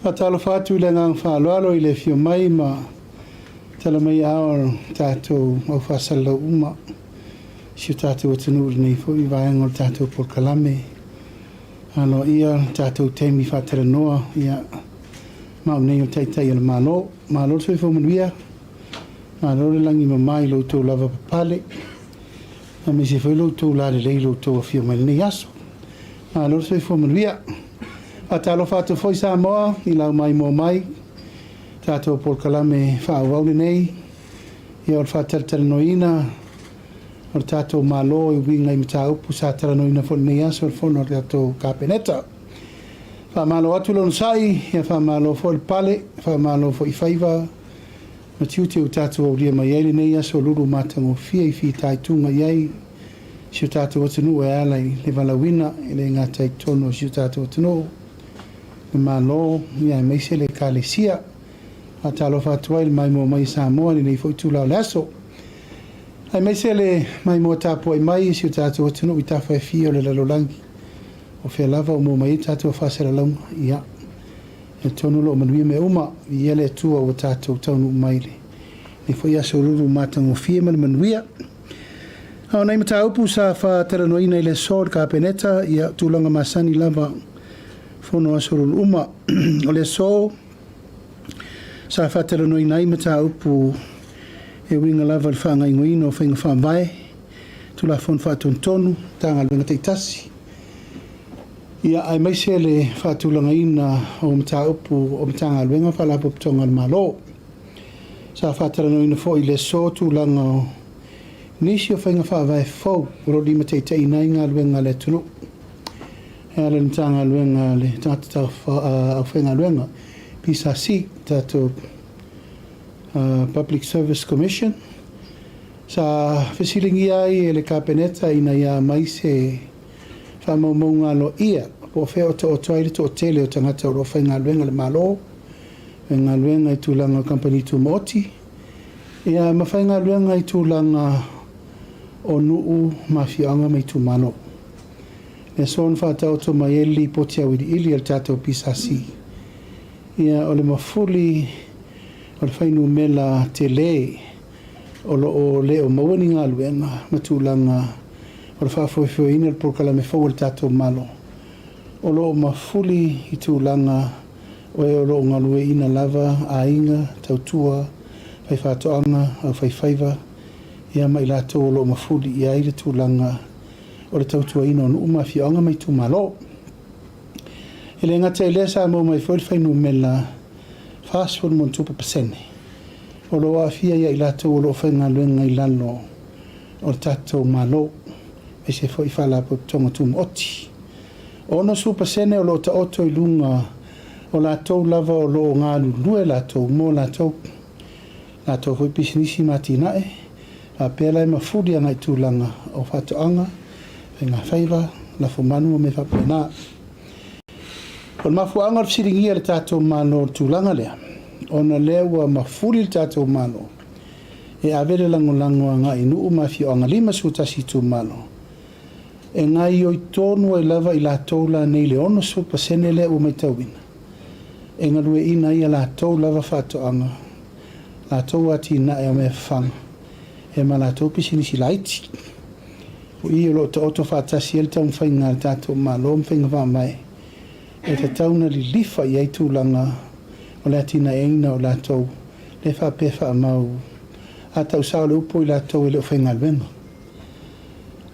Fatalo fatu le ngang whaaloalo i le fio mai ma tala mai aor tātou au whasala uma. Sio tātou atanuri nei fo i vaenga o tātou por kalame. Ano ia tātou teimi whatara noa ia mau nei o taitai ala malo. Malo tui fo manuia. Malo le langi mamai lo tō lava papale. Na me se fo lo tō lale lei lo tō a fio mai nei aso. Malo tui fo manuia. Atalo fatu foi sa moa i lau mai mo mai. Tātou por kalame whaawau nei. Ia or whatartara noina. Or tātou malo i winga i mita upu sa tara noina fo nei aso or fono or tātou kapeneta. Whamalo atu lon sai. Ia whamalo fo il pale. Whamalo fo i whaiva. Matiute u tātou au ria mai ele nei aso lulu matango fia i fi taitunga iei. Sio tātou atunu e alai le valawina. Ele ngā taitono sio tātou atunu. Malo ia mai se le kalesia atalo fatuai mai mo mai Samoa ni foi tula laso ai mai se le mai mo tapo mai si tato tunu ita fa fio le lolangi o fe lava o mo mai tato fa se la long ia e tonu lo manui me uma ia le tu o tato tonu mai le ni foi aso lulu matango fie mal manuia au nei mata upu sa fa teranoina ile sor ka peneta ia tulanga masani lava fono asurul uma o le so sa fatela no inai mata upu e winga lava le whanga ingoino whainga whambai tu la fon fatun tonu tanga luenga teitasi ia ai mai se le fatulanga ina o mata upu o mtanga luenga whalapo ptonga le malo sa fatela no ina fo i le so tu langa nisi o whainga whambai fau rodi ma teitei nai ngā luenga le tunu le tanga luenga le tata au whenga luenga PSC tato Public Service Commission sa fesilingi ai le kapeneta ina ia mai se whamaunga lo ia po wheo to o toile to o tele o tangata o whenga luenga le malo whenga luenga i tūlanga company tu moti ia ma whenga luenga i tūlanga o nuu mawhianga mai tu mano e son fatau to maeli potia widi ili al tato pisasi ia ole mafuli ole fainu mela tele o le o mawani ngā luenga matulanga ole whaafoifo ina por kalame fau al tato malo o mafuli i tūlanga o e o ngā lue ina lava a inga tautua fai whatoanga au fai faiva ia mai lato o mafuli ia ire tūlanga o le tautua ina o uma whianga mai tu malo. Ele ngata ele sa mo mai foi fainu mela fast food mon tupa pasene. O lo afia ia ilato o lo whainga luenga i lalo o tato malo e se foi fala po tonga tu oti. O no su pasene o lo ta oto i lunga o la tau lava o lo ngalu lue la tau mo la tau foi pisinisi matina e a pela e mafudi angai tūlanga o whatoanga nga faiva la fumanu me fa pena on ma fu angar siringi le tato mano tulanga le ona lewa ma fuli tato mano e avere langolango nga inu ma fi anga lima suta situ mano e nga yo tonu e lava ila tola nei le ono su pasene le u metawina e nga lue ina ia la to lava fato anga la to ati na e me fang e ma la to pisini silaiti i lo to auto fata siel tau whainga tato malo mwhainga whamai e te tauna li lifa i eitu langa o le atina eina o latou le whapefa mau a tau sao le upo i latou e le whainga luenga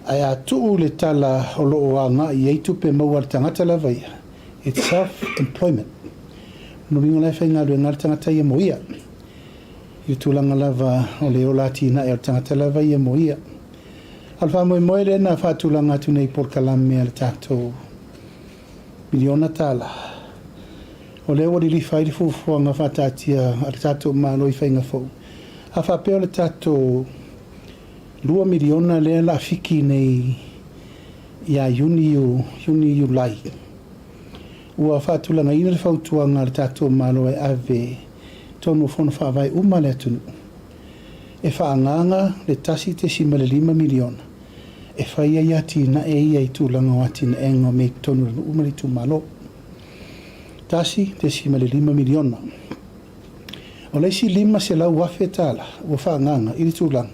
ai a tuu le tala o lo o anga i eitu pe mau al tangata lava ia it's self-employment no ringa le whainga luenga al tangata ia mo ia i tūlanga lava o le o latina e al tangata lava ia mo ia alfa mo moile na fatulanga tu nei por kalame al tato miliona tala o le o li fai fu nga fatatia al tato malo i fainga fo a fa pe le tato 2 miliona le la fiki nei ia yuni lai ua fatulanga ina le fautuanga al tato malo e ave tonu fon fa vai le tunu e whaanganga le tasi te 5 miliona. E whaia ia tina e ia i tūlanga o atina enga me tonu umari tu malo. tasi te sima le 5 miliona. O leisi 5 se lau wafe tala, ua whaanganga, ili tūlanga.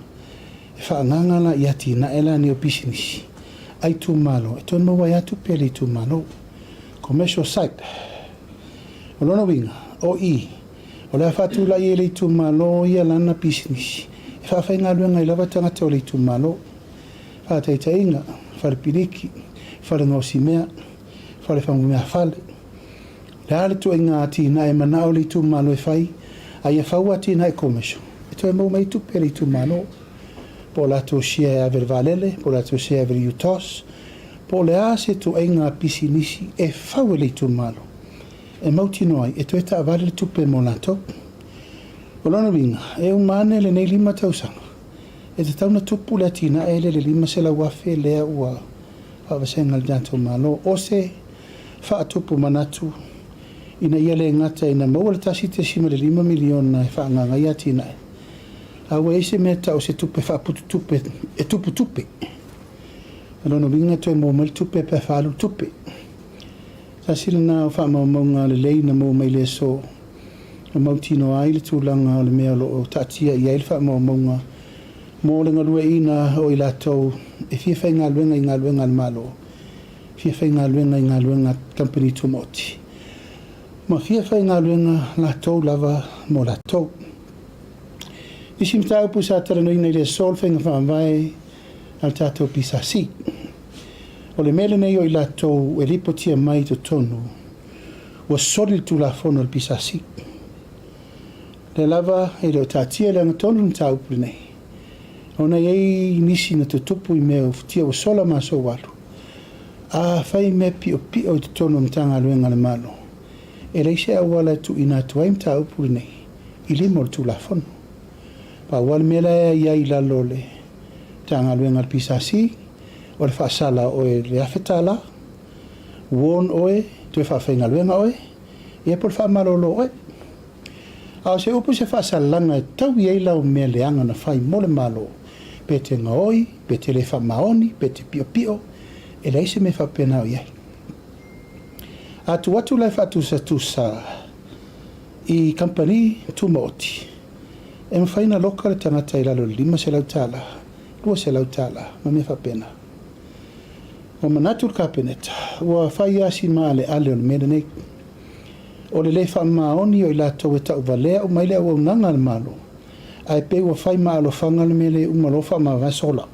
E whaanganga na ia tina ela ni o business. Ai tu malo, e tonu maua atu pele tu malo. Commercial site. O lona winga, o i. O lea whatu la i ele tu malo ia lana business. E whawhai ngā luenga I lava tangata o le tu malo. Whataita inga, whare piriki, whare ngosi mea, whare whangu mea whale. Le ale tu inga tina e mana o le tu malo e whai, ai e whaua tina e commercial. E toi mau mai tu pele tu malo. Po la to sia e aver valele, po la to sia e aver utos, po le a se tu inga pisinisi e whaua le tu malo. E mauti noai, e toi ta vale le tupe mo la tau. O lona winga, e umane le nei 5 tausanga. E te tauna tupu le tina e le 5 se la wafe lea ua whawasenga le jantou malo. O se wha tupu manatu, ina ia le ngata ina maua le tasi te sima le 5 miliona e whaanganga ia tina e. Awa ese mea tau se tupe whaaputu tupe, e tupu tupe. Lona winga toi mo mal tupe pe whaalu tupe. Ta sila na wha maunga le lei na mo mai le so. O mautino ai le tūlanga o le mea lo o tatia I aile wha maunga. Mo le ngalua ina o I latou e fia whai ngā luenga I ngā luenga le malo. Fia whai ngā luenga I ngā luenga company tumoti. Ma fia whai ngā luenga latou lava mo latou. Isi mtau pu sa tara no ina I le sol whainga whaamvai al tātou pisasi. O le mele nei o I latou e lipotia mai to tonu. Wa soli tu la fono al pisasi. Le lava e le o tātia le anga tonu mtau pu nei. Ona iei nisi na tutupu I mea tia o sola maso walu. A whai me pio pio to tonu mtanga luenga le malo. E leise a wala tu ina tuai mtau pu nei. I limo tu la fono. Pa wal mela ia I lalo le tanga luenga al pisasi. O le whaasala o e le awhetala, won oe, tue whawhenga luenga oe, e por whaamalolo oe. Ao se upu se whaasalanga e tau I lau mea leanga na whai mole malo, pe te ngaoi, pe te le whamaoni, pe te pio pio, e leise me whapena o iei. Atu watu lai whatusa tusa I company tumoti. E mwhaina loka le tangata I lalo 5 se lau tala, 2 se lau tala, ma me whapena. O manatu kapeneta, ua whai asi maa le ale o le mele nei. O le le wha maoni o I latou e tau valea o maile au nanga le malo. Ai pe ua whai maa alo whanga le mele umalofa maa vasola.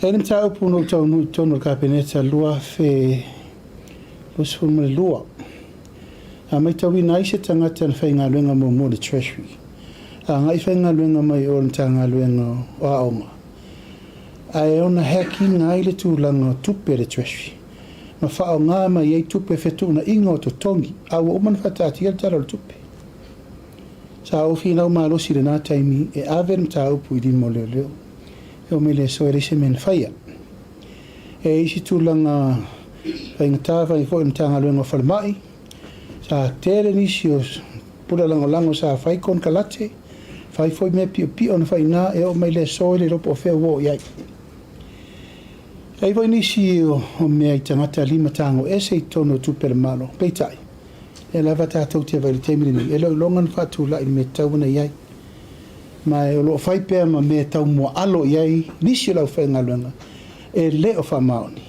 E le mta upu no tau nui tono kapeneta lua fe lusfuma le lua. A mai tau ina ise tangata na whai ngā luenga mo le treasury. A ngai whai ngā luenga mai o le tanga luenga o aonga. Ai ona heki ngai le tūlanga tupe le treasury. Ma whao ngā mai ei tupe whetuna inga o to tongi. Awa umana whatati al tara le tupe. Sa au whina o malosi le nā taimi e awe mta upu I limo leo leo. E o mele so e reise men whaia. E isi tūlanga whaingatāwha I fo I mtanga luenga whalemai. Sa tere nisi o pula lango sa whaikon kalate. Whai foi me pio pio na whaina e o mele so e le ropo o whea wo iai. Ai voi nisi o mea I tangata 5 tango e se I tono tupe le malo, peitai. E lava tātou tia vai le teimiri ni, e lau longan whatu la I me tau na iai. Ma e o lo whaipea ma me tau mua alo iai, nisi lau whainga luenga, e le o whamaoni.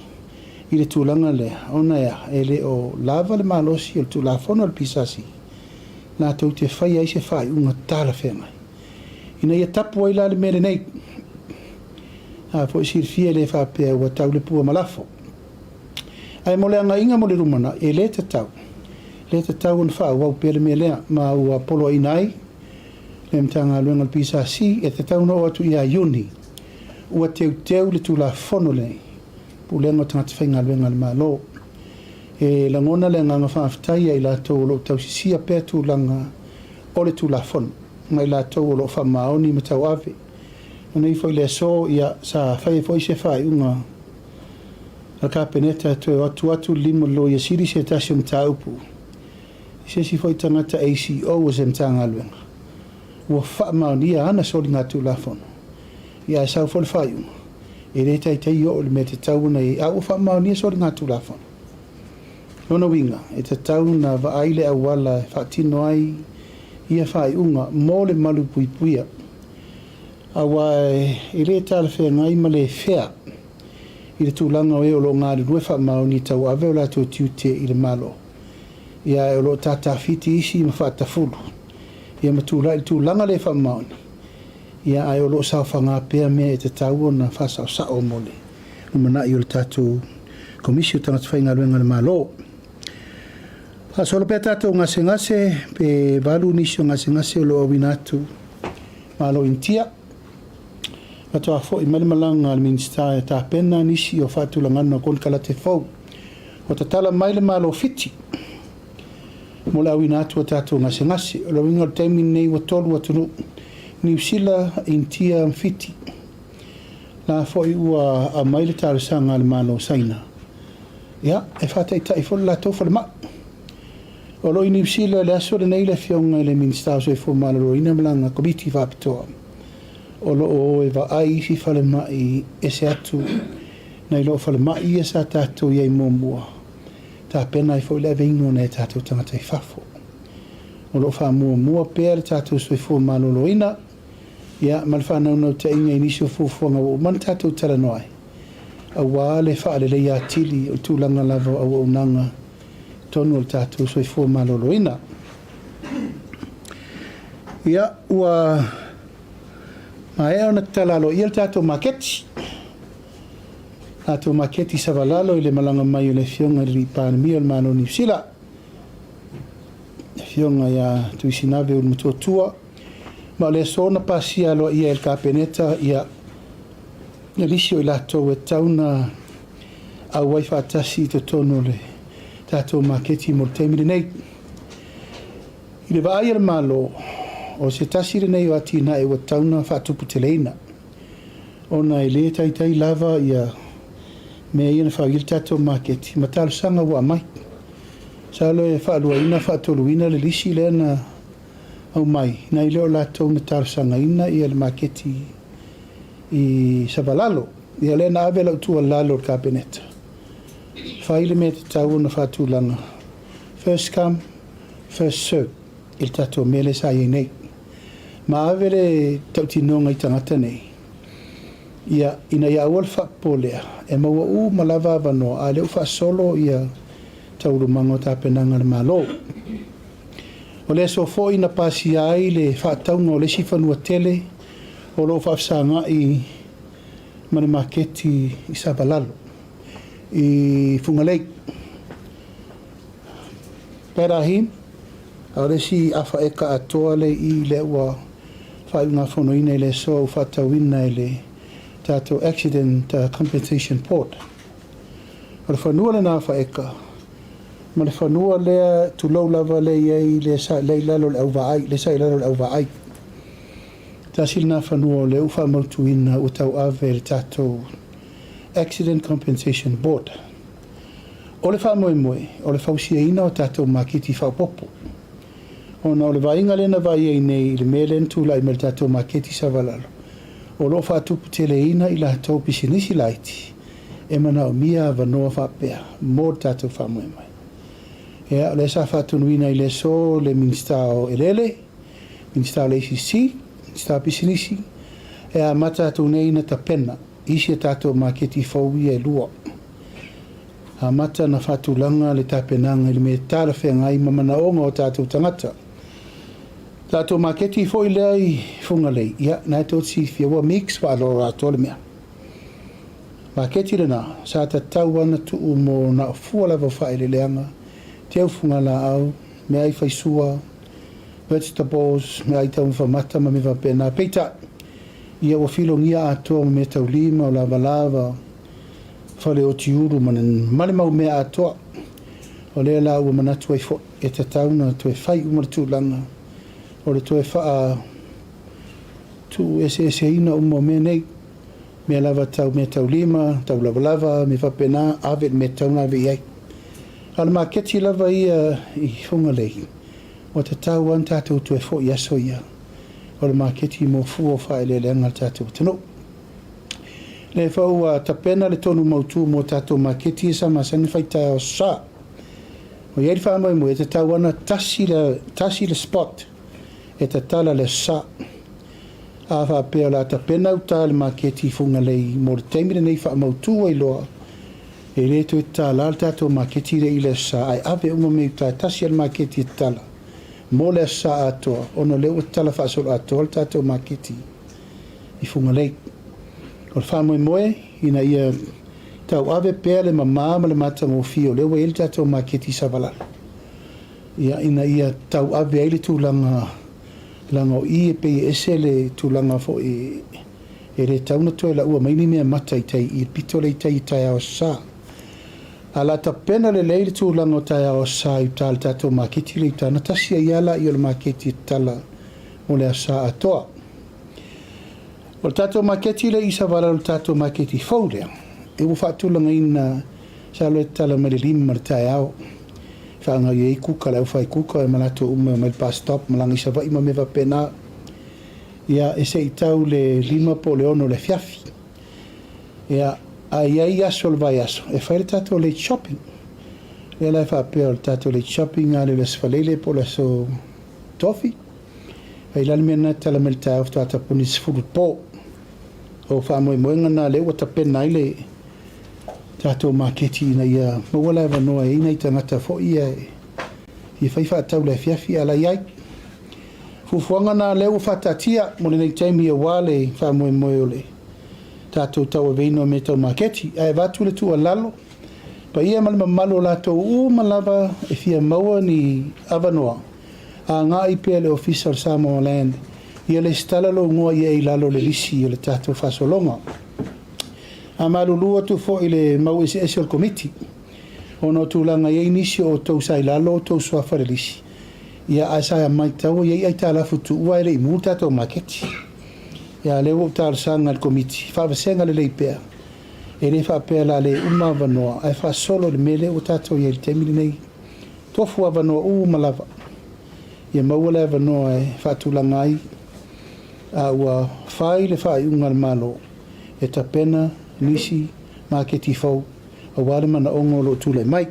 I le tūlanga lea, ona ea, e le o lava le malosi, o le tūlafono al pisasi. Nā tau te whai ai se whai unga tāra whengai. Ina ia tapu ai la le mele nei, a po sir fie le fa pe wa tau le pua malafo ai mo le anga inga mo le rumana e le tau un fa wa pe le mele ma wa polo inai le mtanga luenga le pisa si e te tau no atu ia yuni ua teu le tu la fono le pu le ngata tfenga luenga le malo e la ngona le nganga fa aftai ai la to lo tau si pe tu langa o le tu la fono mai la to lo fa maoni me tau ave Nei foi le so ia sa fai foi se fai unga a kapeneta to atu limo lo ia siri se tasi mtaupu se si foi tangata ACO o se mtanga luenga ua wha maonia ana soli ngā tūlafono ia sau fol fai unga e re tai o le me te tauna I au wha maonia soli ngā tūlafono lona winga e te tau na vaaile awala e whaatino ai ia whai unga mo le malu pui puia. Awa e le tala whea ngai ma le whea i le tūlanga o e o lo ngāri rue wha mau ni tau awe o la tō tiute i le malo. Ia e o lo tata fiti isi ma whaatafulu. Ia ma tūlanga le wha mau. Ia ai o lo sao whanga pēr mea e te tau o na whasao sao mole. Umana i o le tātou komisio tangata whainga ruenga le malo. Solo pe tātou ngase pe valu nisio ngase o lo awinatu malo intia. Katoa fo i malimalanga al minsta e tā pena nisi o whātulangana kon kalate fau. O ta tala maile malo fiti. Mo la awinatu o tātou ngase o lo winga taimi nei wa tolu wa tunu. New Sila intia fiti. La fo i ua a maile tārisanga al malo saina. Ia, e whātai tai fo la tau whale maa. O lo i New Sila le aso le nei le fionga le minsta o se fo malo ina malanga komiti whapitoa. O lo o e wa ai si whale mai e se atu nei lo whale mai e sa tātou iei mōmua. Tā pena i fo i le veingo nei tātou tangata i whafo. O lo wha mua pēr tātou soi fo malo lo ina. Ia, mal whanau nau te inga inisio fufuanga o man tātou tala noai. A wā le wha le leia tili o tūlanga lava au unanga tonu o tātou soi fo malo lo ina. Ia, ua ma e ona talalo ia tātou maketi. Tātou maketi savalalo i le malanga mai o le fionga ri pānami o le mano New Sila. Fionga ia tuisinave o le mutuatua. Ma le sona pasia aloa ia el kapeneta ia na lisio i latou e tauna au wai whaatasi to tono le tātou maketi mo le teimire nei. I le vaai al malo o se tasire nei o atina e wa tauna whaatupu te leina. Ona i le tai lava ia mea ia na whaagil tātou maketi. Ma tālu sanga wa mai. Salo e whaaluaina whaatoluina le lisi le na au mai. Na i leo lātou na tālu sanga ina i le maketi i Savalalo. Ia le na ave lau tua lalo ka peneta. Whaile mea te tau na whaatulanga. First come, first serve. Il tātou mele sa i nei. Ma ave le tautinonga i tangata nei. Ia ina ia awal whapolea. E maua u malava avano a leo whaasolo ia taurumango tā penanga le malo. O le so fo ina pasi ai le whaataunga o le sifanua tele o lo whaafsanga i mani maketi i Savalalo. I Fungalei. Perahin, a le si afa eka atoa le i le ua whaunga whonoina i le so o whaatauina i le tātou accident compensation port. O le whanua le nā whaeka. Ma le whanua lea tu lau lava le iei le sa leilalo le auwaai, le sa leilalo le auwaai. Tāsil nā whanua le uwha mautuina o tau ave le tātou accident compensation board. O le whamoemoe, o le whausia ina o tātou makiti whaupopo. O na o le vainga le na vai ei nei le melen tūlai me le tātou makiti Savalalo. O lo whaatupu tele ina i la tau pisinisi laiti. E mana o mia vanoa whapea, mō tātou whamoemoe. Ea, le sa whatunuina i le so le minsta o Elele, minsta o le ACC, minsta o pisinisi. Ea, mata tu nei na tapena, isi e tātou maketi fauia e lua. A mata na whatulanga le tapenanga i le me tāra whengai mamana onga o tātou tangata. Tātou maketi foi lea i Fungalei, ia, nai tō tifia wa mix wa alora tole mea. Maketi le nā, sa ta tau ana tuu mo na fua lava whaile leanga, te au fungala au, me ai whaisua, vegetables, me ai tau whamata ma me wapena. Peita, ia wa filongia atoa me tau lima o lava, whale o tiuru manen male mau mea atoa. O lea la ua manatu ai fo, e ta tauna tu e whai umaratu langa. O le tu e wha tu ese ina umo mea nei, me lava tau me tau lima, tau lava, me wapena, ave me tau na vi ai. Ala maketi lava ia i Fungalei. O te tau an tātou tu e fo i aso ia. O le maketi mo fuo whaile le angal tātou tano. Le whau tapena le tonu mautu mo tātou maketi sa masangi whaita o sa. O iei wha mo e te tauana tasi le spot e te tala le sa. A wha pēo la ta pena uta le maketi funga lei mo le teimire nei wha mautua i loa. E reto i tala le tato maketi re i le sa. Ai ave uma me uta tasi al maketi i tala. Mo le sa atoa. Ono leo tala wha solo atoa le tato maketi i funga lei. O le wha moe ina ia tau ave pēa le mamama le mata mo fio. Leo e le tato maketi savala. Ina ia tau ave eile tūlanga langa o i e pe ese le tūlanga fo e re tauna toi la ua maini mea mata i tai i pito le i tai ao sa. A la ta pena le leile tūlanga o tai ao sa i tāle tato maketi le i tāna tasia iala i o le maketi tala o le asa atoa. O le tato maketi le isa wala o le tato maketi faulea. E u whaatulanga ina sa lo e tala me le lima le tai ao. Whaanga i e kuka lau whai kuka e malato ume me le bus stop malangi sa vai ma me va pena. Ia e se i tau le lima po le ono le fiafi. Ia a iai aso le vai aso. E whaere tato le shopping. Ia lai whaapea le tato le shopping a le sfalele po le so tofi. Ai lali mena tala me le tau tata puni sifuru po. O wha moe moenga na le wata pena i le tato maketi na ia mawala eva noa e ina i tangata fo ia i whaifa atau le fiafi ala iai. Fufuanga na leo whatatia mo le nei taimi e wale wha moe moe ole. Tato tau aveino me tau maketi a e watu le tua lalo. Pa ia malima malo lato malava e fia maua ni avanoa. A ngā i pia le official Samoa Land. Ia le stala lo ngua ia i lalo le lisi o le tato whasolonga. A malulua tu fo i le mau ese ese al komiti. Ono tūlanga iei nisi o tau sai lalo o tau suafa le lisi. Ia a sai a mai tau iei ai tā lafu tu ua ere i mū tato maketi. Ia leo tā sanga al komiti. Whawasenga le leipea. E le whapea la le uma wanoa. Ai wha solo le mele o tato iei le temili nei. Tofu a wanoa malava. Ia maua le wanoa e whatulanga ai. A ua whai le whai unga le malo. E ta pena nisi maketi fau a wale mana ongo lo tule mai.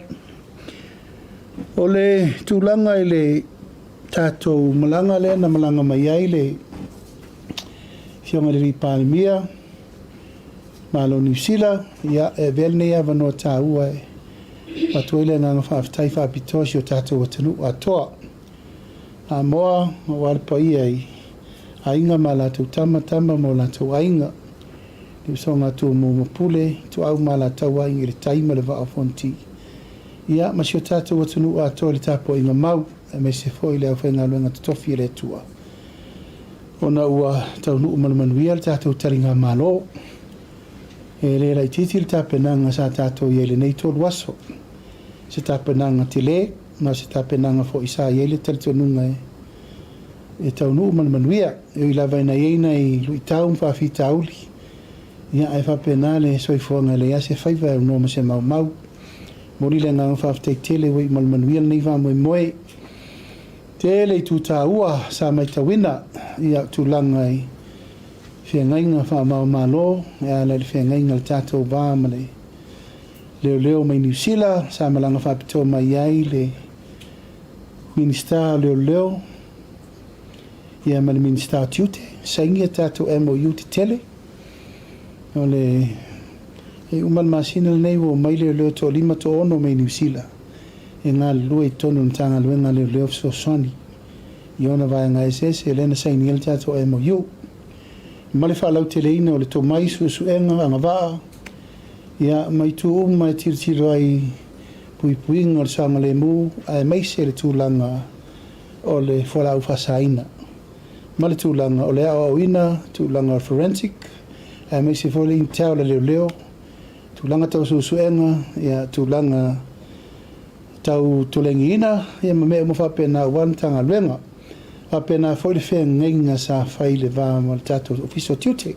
O le tūlanga i le tātou malanga le na malanga mai ai le fionga le ripalmia malo New Zealand ia e velne ia vano tā ua e patuile nganga whaafitai whaapitosi o tātou o tanu atoa. A moa o wale pa ia i a inga ma lātou tama mo lātou a inga. Ni songa tu mo pule tu au mala tawa i le taima le va fonti. Ia ma si tatu o tunu a to le tapo inga mau e me se foi le au nga luenga tofi le tua. Ona ua tau nu manuia le tatu taringa malo. E le lai titi le tapenanga sa tatu i le nei tolu waso. Se tapenanga tile ma se tapenanga fo isa i le talitonunga e tau nu manuia e i lava ina ieina i lui tau mwhafi tauli. Ia e whapenale soifuanga le ase whaiva e unoma se mau. Mori le ngā whaaftei tele wei malmanuia nei wha moe moe. Tele i tū tā ua sa mai tawina ia tūlanga i whiangainga wha mau malo. Ia le whiangainga le tātou wā ma le leo mai New Zealand. Sa malanga whaapitoa mai ai le minister leo. Ia ma le minister tiute. Saingia tātou MOU te tele. Ole e umal masina nei wo mai le to lima to ono mai New Zealand e ngā lua i tonu ntanga luenga leo so soni i ona vai ngā SS e lena sai niel tato MOU male whalau te leina o le to mai su enga anga waa ia mai tu mai tiro ai puinga o le sanga le mu a mai se le tūlanga o le whalau whasaina male tūlanga o le au ina tūlanga forensic a me se fole in tau le leo tūlanga tau suenga ia tūlanga tau tulengina ia me mo fa pena wan tanga luenga a pena foi fe ngenga sa fai le va mo tato officio tiute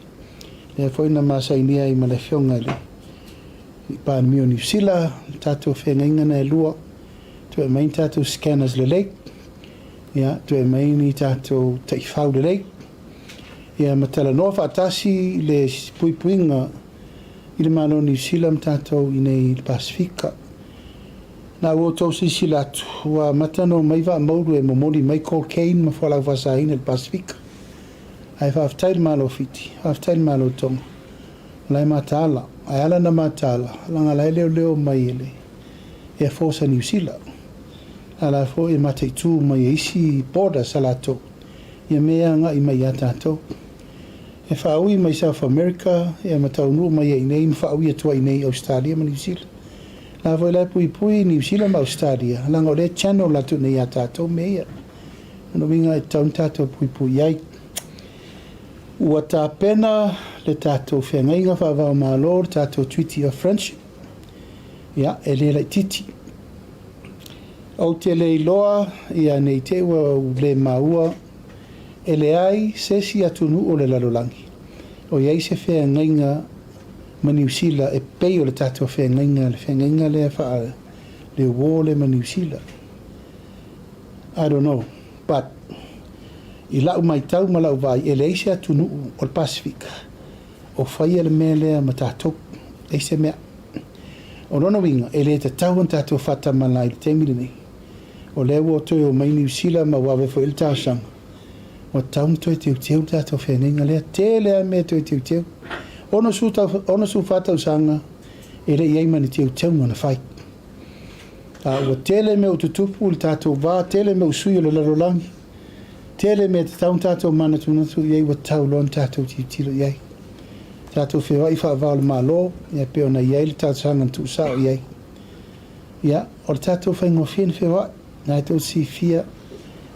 e foi na masa inia i male fionga le pa mio New Zealand tato fe ngenga na lua tu e main tato scanners le lake ia tu e main tato te fau le lake ia matala nova atasi le puipuinga i le malo New Zealand tātou i nei Pasifika. na o tau sisi latu wa matano mai va mauru e momoli mai cocaine ma fala vasa in el Pacific ai fa aftail malo fiti aftail malo tong lai matala ai ala na matala langa lai leo mai ele e força New Zealand ala fo e mate tu mai isi border salato ia mea nga i mai atato e whaui mai South America e matau nu mai e nei whaui atua i nei Australia ma New Zealand la voi la pui New Zealand ma Australia langa o le channel la tu nei atato mea no vinga e taun tato pui ai ua ta pena le tato whengainga whawao maalor tato Treaty of Friendship ia e le titi au te le iloa ia nei te ua le maua e le ai sesi atunu o le lalolangi o iai se whengainga ma New Zealand e pei o le tato whengainga le wha le wole ma New Zealand I don't know but i lau mai tau ma lau vai e le eise atunu o le Pacific o whai le mea lea ma tato eise mea o nono winga e le te tau an tato whata mana i te mili nei o le wo toi o mai New Zealand ma wawe fo il tāsang o taun toi te uteu tato whenenga lea te lea mea toi te uteu ono su whata usanga e le iei mani te uteu mana whai o tele me ututupu il tato wā tele me usui o le larolangi tele me te taun tato mana tunatu iei wa tau lon tato ti tilo iei tato whewai wha le malo ia peo na iei le tato sangan tu sao iei ia o le tato whaingo whien whewai na tau si fia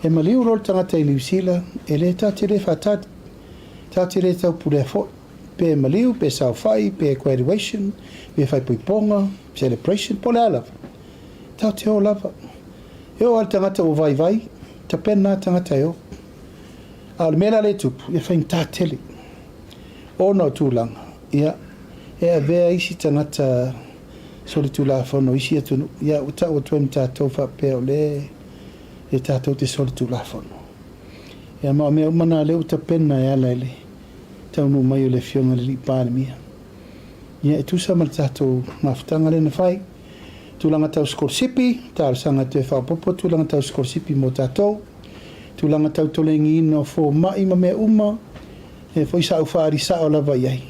e maliu rol tangata i New Zealand e le tati le whatat tati le tau pule fo pe maliu pe sao whai pe graduation pe whai pui ponga celebration pole alava tau te o lava e o al tangata o vai vai ta pena tangata eo al mela le tupu ia whain tātele o no tūlanga ia e a vea isi tangata soli tūla whono isi atunu ia uta o tuem tātou whapea o le e tātou te soli tūla whono ia maa mea umana le uta pena e ala ele taunu mai o le fionga le li pānemia ia e tusa ma le tātou mawhitanga le na whai tūlanga tau skorsipi tārsanga te whapopo tūlanga tau skorsipi mo tātou tūlanga tau tolengi ino fo mai ma mea uma e fo isa uwhaari sa o lava iai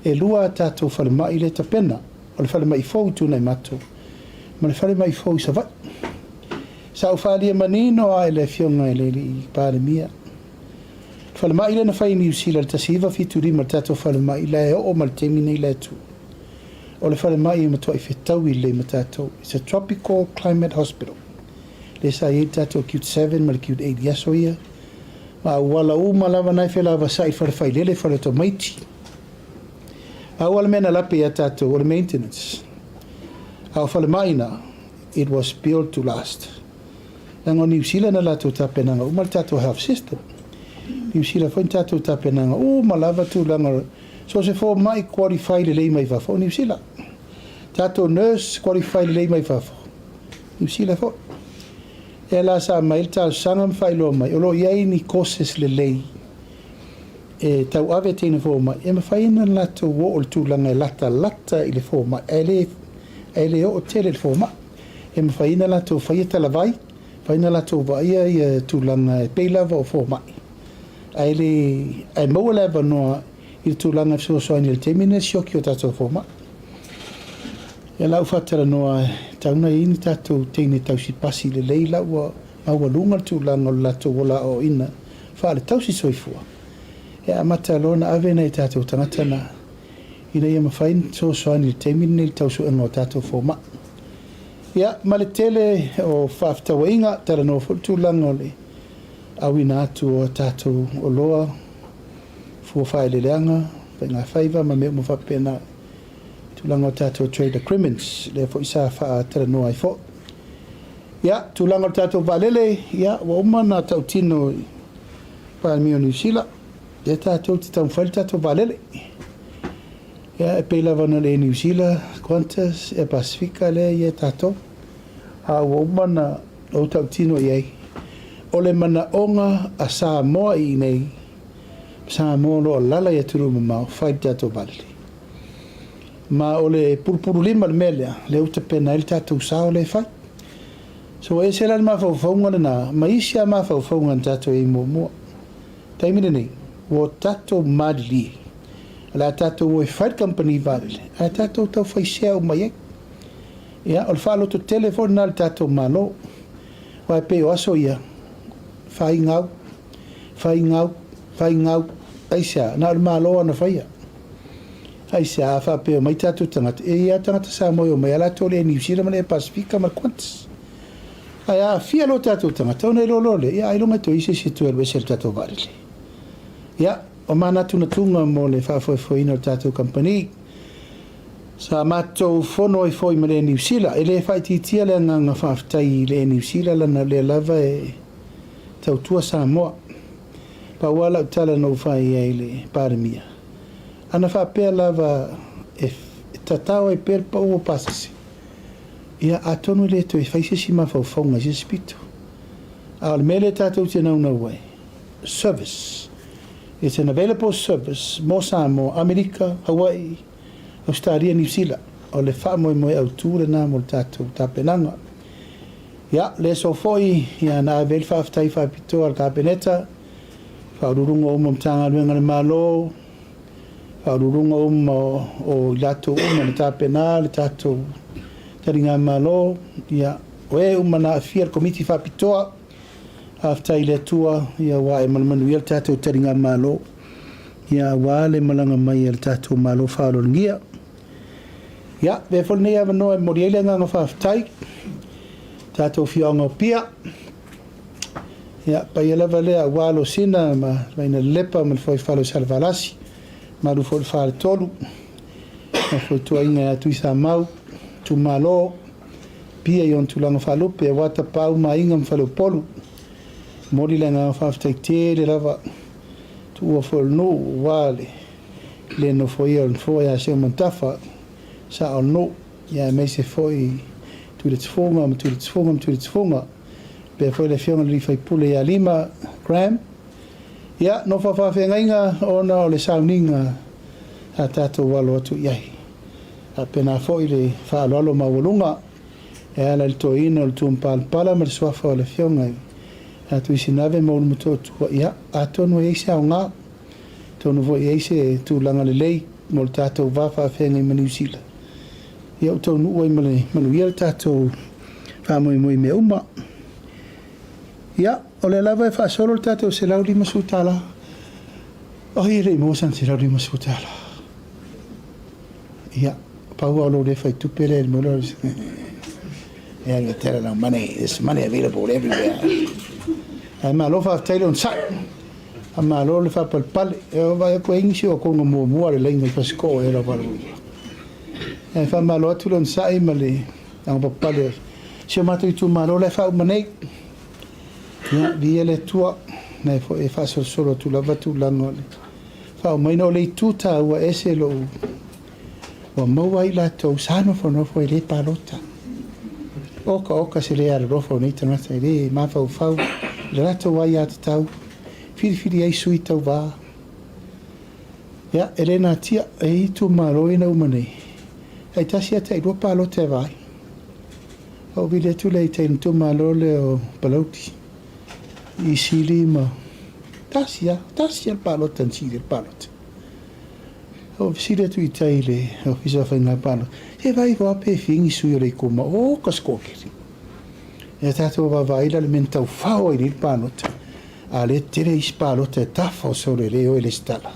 e lua tātou whale mai le tapena o le whale mai fau tūnei mato ma le whale mai fau isa vai sa uwhaari e manino a ele fionga ele li pānemia whale mai le na whai New Zealand tasiva fitu rima tātou whale mai le o mal temi nei le tu o le whale mai e matua i whetau i le matatou it's a tropical climate hospital le sa i tātou cute 7 ma le cute 8 yaso ia ma wala uma lava nai whelava sa i whale lele whale to maiti a wala mena lape ia tātou o le maintenance a whale mai na it was built to last nanga New Zealand na lato tapenanga uma le tātou health system New Zealand whain tātou tapenanga uma lava tu langa so se fo mai qualify le lei mai whafo New Zealand tātou nurse qualify le lei mai whafo New Zealand fo e la sa mai tal sangam failo mai o lo iai ni koses le lei e tau ave tēne fo mai e ma whaina lato wo o tu langa lata i le fo mai e le o tele le fo mai e ma whaina lato whaia talavai whaina lato vaia i tu langa peilava o fo mai e le e maua leva noa i tu langa so soani le temine sioki o tato fo mai e lau whatara noa tauna ini tātou teine tausi pasi le leila ua maua lunga tu langa o lato wola o ina whaale tausi soifua e amata lona ave nei tātou tangata na ina ia mawhain so soani le teimine le tausu anga o tātou fōma ia ma le tele o whaftawa inga tala no tu langa o le awina atu o tātou o loa fua whaile leanga pa ngā whaiva ma mea mo whapena tulanga o tātou trade agreements le fo isa wha tera noa i fo ia tulanga o tātou valele ia wa umana tau tino pa mio New Zealand ia tātou te tau whaile tātou valele ia e peila vana le New Zealand Qantas e Pacifica le ia tātou a wa umana o tau tino iei o le mana onga a Samoa i nei Samoa lo lala ia turu mamau whaile tātou valele ma o le purupuru lima le mele le uta pena il tatou sao le fai so e se la mafaufaunga lana ma isi a mafaufaunga tatou e mua taimine nei o tatou madili la tatou e fai company vale a tatou tau fai sea o mai ia o le whaalo to telefone na le tatou malo wa pe o aso ia fai ngau aisa na le malo ana faia aisa fa pe mai tatou tangata e ia tangata sa mo o mai ala tole ni sira male Pasifika ma quantas aya fia lo tatou tangata ona lolole ia ai longa to isi si tu el sel tatou vale ia o mana tu na tunga mo le fa foi no tatou company sa matou fono e foi male ni sila ele fa titia le nga fa tai le ni sila la na le lava e tau tua sa mo pa wala tala no fa ia ile parmia ana fa pe lava e tatao e per pa o passi ia atonu le to e fa si ma fa fonga je spito al mele tatou te na way service it's an available service mo Samoa America Hawaii Australia New Zealand o le fa mo autura na mo tatou tapenanga ia le so foi ia na vel fa tai fa pito al kabineta fa urunga o mtanga le malo urunga o lato o ta penal tatou taringa malo ia we umana fiel committee fa pito after ile tua ia wa e manuel tatou taringa malo ia wa le malanga mai el tatou malo fa lo ngia ia ve fol ne ava no e moriele nga fa tai tatou fionga pia ia pa ia vale a walo sina ma vaina lepa ma foi falo salvalasi ma lu fol fal tolu ma foi to inga tu sa mau tu malo pia yon tu langa falo pe wata pau ma inga falo polu mori langa fa te le lava tu o fol no wale le no foi a se montafa sa no ia me se foi tu le tfonga pe foi le fiona li fai pule ia 5 gram ia no fa fenga ona o le sauninga a tatou walo atu iai apena foi le fa lolo mawulunga e la toina le tumpalpala ma le swafa o le fiona atu isinave mo le mototu ia atonu e sa nga tonu vo e se tu langa le lei mo le tatou va fa fenga i manusila ia tonu oi male manuia le tatou fa mo me uma ia o le lava e fa solo le tatou se lau lima sutala o i rei mo san se lau lima sutala ia pau o lo le fai tupele el molo ia le tera la money is money available everywhere ai ma lo fa tailo on sai ma lo le fa pal e va ko ingi o ko mo mo le lenga fa sko e la va e fa ma lo tu lon sai ma le ang pal se ma tu ma lo le fa money ia via le tua nei fo e fa solo tu la va tu la no fa mai no le tuta wa ese lo wa mo wai la to sano fo no fo le palota oka se le ar rofo ni tana sai le ma fa le rato wai at tau fili ai sui tau va ia elena tia e tu maro ina umane ai tasia tai do palota vai o vile tu le tai tu malo le o paloti i sili ma tasia il palota in sili il palota o sili tu i taile o fisa fa na palota e vai va pe fingi su le kuma o kaskokiri e tato va vai la menta fa il palota ale tere i palota tafo sole le o le stala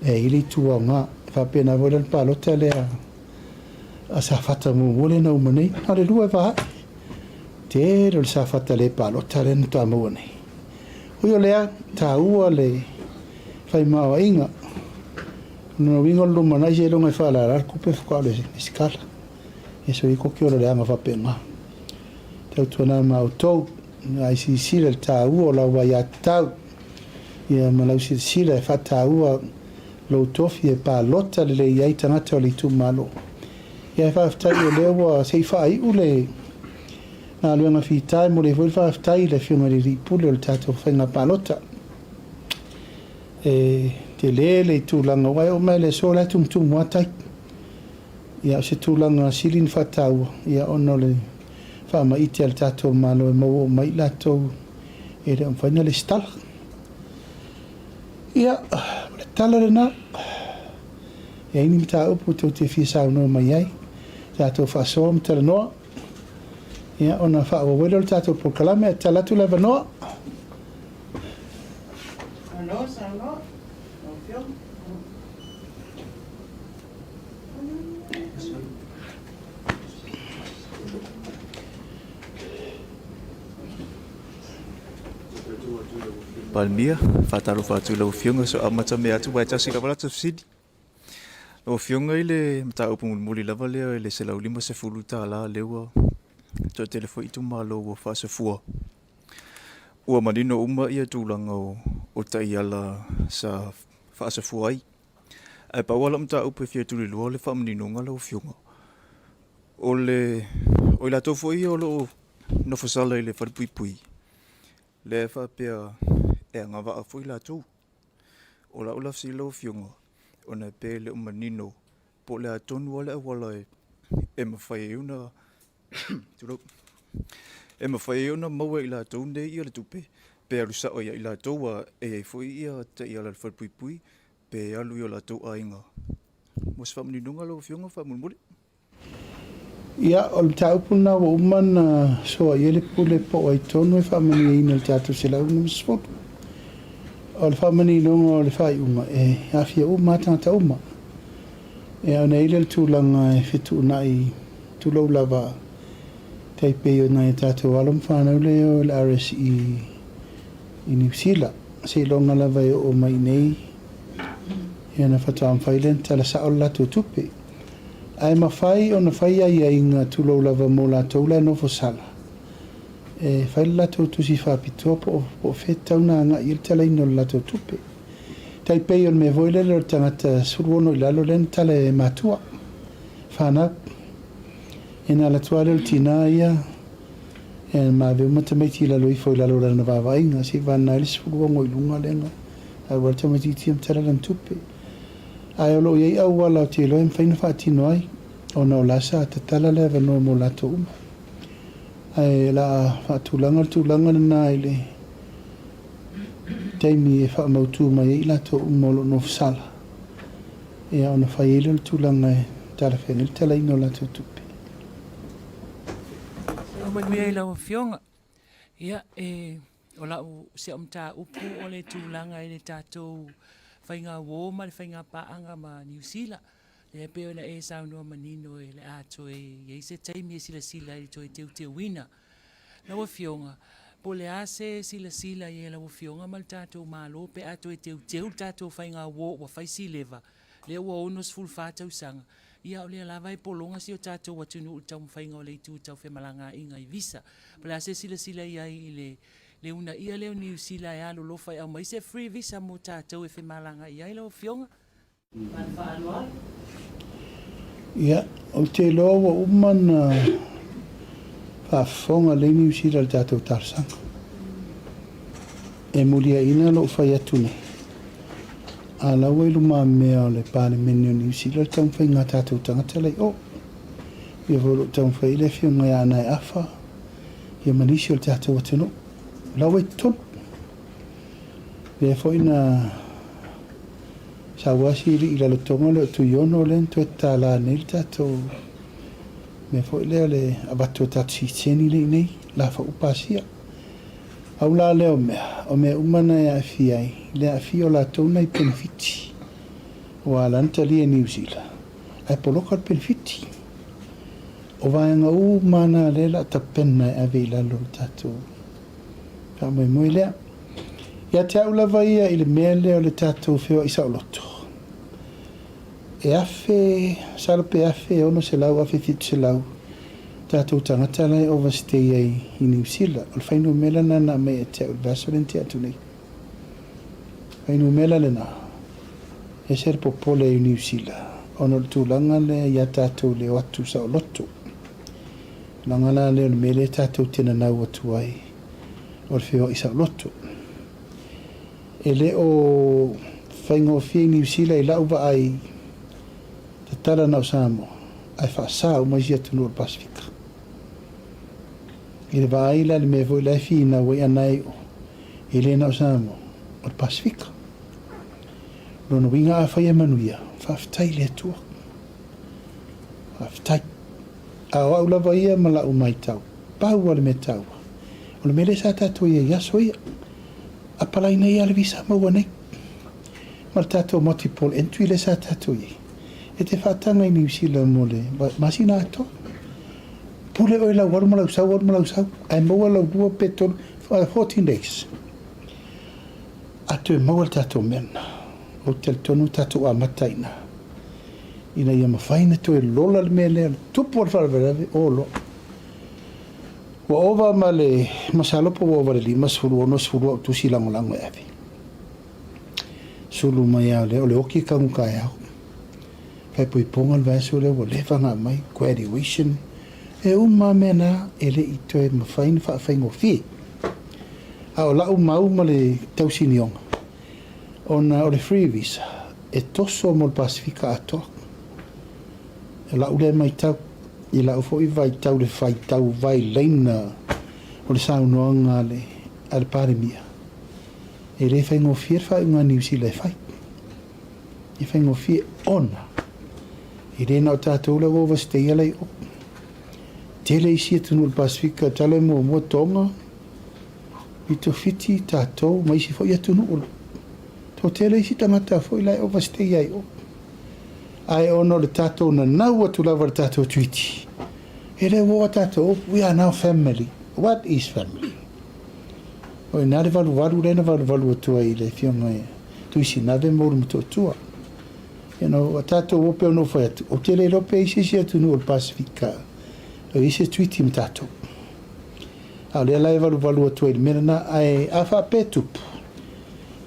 e ili tu nga fa pena vola il palota le a sa fata mo vole na umane alleluia va te lo sa fatta le palo talen to amone o yo le ta ua le fai ma inga no vingo lo mana je lo me fa la ku pe ko le scala eso i ko kyo le anga fa pena te to na ma auto ai si le ta ua la wa ya ta ia ma la si le fa ta ua lo tofi e pa lotta le ia tana to le tu malo ia fa ta le wa sei fa i ule na luenga fitai mo le foi fa tai le fiona le ripule o tato fainga palota e te le tu langa wai o mai le sola tum matai ia se tūlanga silin whatau ia ono le whaamaiti al tātou malo e mau o mai lātou e re amwhaina le stala. Ia, le tala le nā. Ia ini mta upu tau te fia sao noa mai ai. Tātou whaasoa mta le noa. Ia, ona whaawawelo le tātou pokalame, talatu lewa noa. Ano, sa ano? Ofio? Palmia, whātaro whātu lau whionga so a mata mea atu wai tasi la wala tafsidi. Lau whionga i le mta upu muli lava leo i le se lau lima se fulu tā la lewa to telefo i tu malo wa whasa fua. Ua manino uma ia tūlanga o tai ala sa whasa fua ai. Ai pawala mta upu e fia tuli lua le whamanino ngā lau whionga. O i la tofo i o lo nofasala i le wharipui. Le whapea e ngā waa fui la tū. O la ula si lau whionga, o na pē le umanino, po le atonu wale a wala e mawhai euna, e mawhai euna maua i la tū nei ia le tupe, pē arusa o ia i la tūwa e ei fui ia te ia la wharpui pui, pē alu i la tū ainga. Mos whamanino ngā lau whionga whamunmuri? Ia, o le taupuna wa umana soa iele pule po ai tonu e whamani e ina le tātou se lau na msfotu. O le whamani longa o le whai uma e awhia uma tangata uma. E au nei le tūlanga e whitu nai tūlau lava teipei o nai tātou alam whanau leo le RSE i New Zealand. Se longa lava e o mai nei e ana whatau amwhailen tala sa o lato tupe. Ai mawhai o na whai ai ai ngā tūlau lava mō lātou lai nofo sala. E whai lātou tusi whapitoa po whetau nā ngā il tala ino lātou tupe. Tai pei on me voile le tangata suruono i lalo len tala e mātua. Whanau. E nā latua leo tina ia. E mā veo matamaiti lalo i fo i lalo lana vāwai ngā si vāna ili suruongo i lunga lenga. Ai wala tamaiti am tala lan tupe. Ai o lo iei au wala o te loe mwhaina whaatino ai. O na o lasa ta tala lewa no mo lato uma. Ai la whaatulanga tūlanga na ele. Teimi e whaamautu mai i lato uma lo no fsala. E au na whaile le tūlanga e tala whenil tala ino lato tupe. O mai mea i lau whionga. Ia, o lau se amta upu o le tūlanga i le tātou whainga wō ma le whainga paanga ma New Zealand. Le peo na e saunua manino e le ato e se taimi e sila sila i toi teu teu wina. Lawa whionga. Po le ase sila sila i e lawa whionga ma le tātou mālo pe ato e teu teu tātou whainga wō wa whaisi lewa. Le ua onos full whātau sanga. Ia o le lava e polonga si o tātou watunu u tau mwhainga o le itu tau whemalanga inga i visa. Po le ase sila sila i ai i le una ia leo New Zealand e alo lofa e au mai se free visa mo tātou e whemalanga i ai lau whionga. Ia, o te loa wa umana whaafonga le New Zealand tātou tarsanga. E mulia ina lo whai atu nei. A lau e luma mea o le pāle meni o New Zealand tau whai ngā tātou tangata lei o. Ia volo tau whai le whionga i ana e awha. Ia manisi o le tātou atano. Lau e tonu. Ia fwoi na sawasi i lalo tonga le o tu iono len to e tāla nei le tātou. Me fwoi leo le abato tātou si tēni nei la wha upasia. Au la leo mea, o mea umana e awhi ai, le awhi o la tōna i penfiti. O alanta li e New Zealand. Ai poloka penfiti. O vaenga mana le la tapena e awe i lalo tātou. Ka mai moi lea. Ia te au lava ia i le mea leo le tātou whio i sao loto. E afe, sarape afe, ono se lau, afe fitu se lau. Tātou tangata lai overstay ai i New Zealand. O le whainu mela na mai e te au vasolen te atu nei. Whainu mela le na. E ser popole i New Zealand. Ono le tūlanga le ia tātou le o atu sao loto. Langala le o le mele tātou tena nau atu ai. O le whio i sao loto. E le o whaingo o whia New Zealand i lau wa ai te tala nau Samoa. ai whaasā mai sia tunu o Pasifika. I le vaaila le me voi lai fina wai anai o i le na o Samoa o Pasifika. Lono winga a whai e manuia, whaafitai le atua. Whaafitai. A o au lava ia ma lau mai tau. Pau ale me tau. O le mele sa tātou ia yaso ia. A palai nei ale visa maua nei. Ma le tātou multiple entry le sa tātou ia. E te whaatanga i New Zealand mo le masina ato. Pule oi lau waru malau sau. Ai maua lau dua petol 14 days. Atu e maua le tātou mena. O te tonu tātou a mataina. Ina ia mawhaina to e lola le mele. Tupu al wharewe o lo. Wa ova ma le masalopo wa ova le lima suru ono suru au tusi lango lango e avi. Sulu mai au le o le oki kangu kai au. Kai pui ponga le vaesu le wa lewa ngā mai graduation. E uma mena e le ito e mawhaina whaafengo fi. A o lau mau ma le tausini onga. Ona o le free visa. E toso mo le Pasifika atoa. E lau le mai tau. I lau fo i vai tau le fai tau vai leina o le saunoanga le paremia. E le fai ngofia fai unga New Zealand fai. I fai ngofia ona. I le na o tātou la overstay alai o. Tele isi e tunu le Pasifika tala mo mua tonga. I to fiti tātou ma isi fo i atunu o. Tau tele isi tangata fo i lai overstay ai o. Ai ono le tātou na nau atu lava le tātou tuiti. E le woa tātou, we are now family. What is family? O i nare walu rena walu atua i le fionga e. Tuisi nave moru mito atua. You know, a tātou ope ono fai atu. O te le rope isi si atu nu o Pasifika. O isi tuiti mi tātou. A le alai walu atua i le mena na ai awha petupu.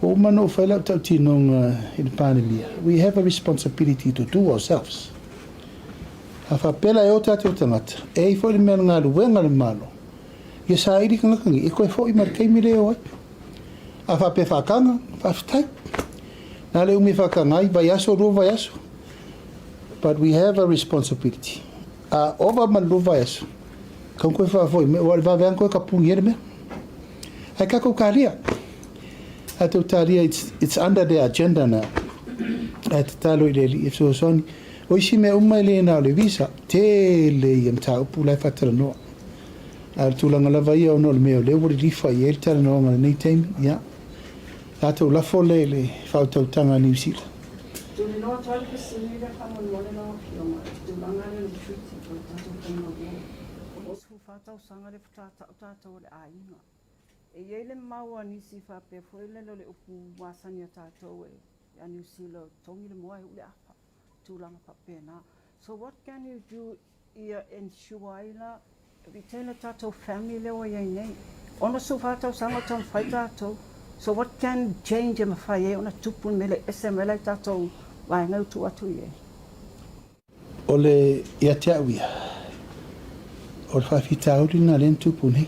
O mano fai lau tau tinonga i le pandemia. We have a responsibility to do ourselves. A whapela e o tātou tangata. E i fo i mea ngā ruenga le malo. Ia sa iri kangakangi. I koe fo i marikei mi leo ai. A whape whakanga. Whaftai. Nā leo mi whakangai. Vai aso, rua vai aso. But we have a responsibility. A ova man rua vai aso. Kau koe whafoi. Wale wawean koe ka pungi ere mea. Hai kako kāria. Atu taria, it's under the agenda now. At talo i le if so soni. O isi me umai le na le visa. Te le i mta upu lai whatara noa. Al tulanga lava ia ono le meo le wari lifa i el tala noa ngana nei teimi. Ya. Atu lafo le whautautanga New Zealand. Tuli noa tuale ke sinira kama mole noa kioma. Tulanga le treaty ko tatu kama mo. Osu whatau sanga le whatau le ainga. E iele maua nisi whape foi le le upu wasani a tātou e a New Zealand tongi le moa e ule apa tūlanga whape nā. So what can you do ia ensure ila retain a tātou family lewa iei nei? Ona su whatau sanga tōng whai tātou. So what can change e mawhai e ona tupu mele SML tātou vai ngau tu atu iei? Ole ia te awia. Ole whawhitauri ngā len tupu nei.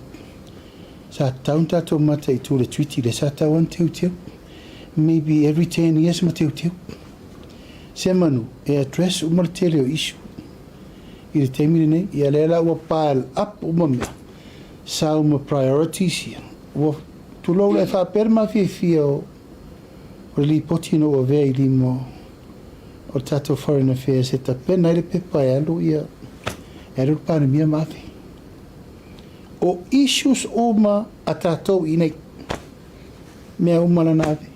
Sa taun tātou mata I tū le tweeti le sa tau an teu teu. Maybe every 10 years ma teu teu. Se manu, e address umar tele o isu. I le teimire nei, I alela ua pile up umamea. Sa uma priorities ia. Ua tulou le whaperma fia o le li poti no o vea I limo o tātou foreign affairs e ta pena I le pepa e alu ia. E alu pandemia mafi. O issues uma a tātou I nei. Mea uma lana ave.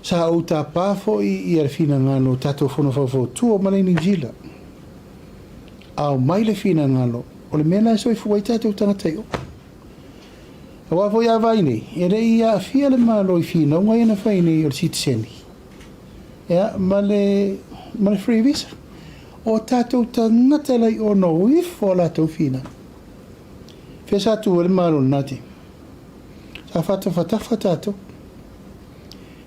Sa o tā pāfo I ar fina ngano tātou whono whawho tua malai New Zealand. Au mai le fina ngano. O le mena e soi fuwai tātou tangatai o. A wafo ia vai nei. E rei ia fia le malo I fina. Unga ia na whai nei o le citizeni. Ea, ma le free visa. O tātou tangatalai o no ifo la tau fina. Fesa tu el malo nati. Sa fata tato.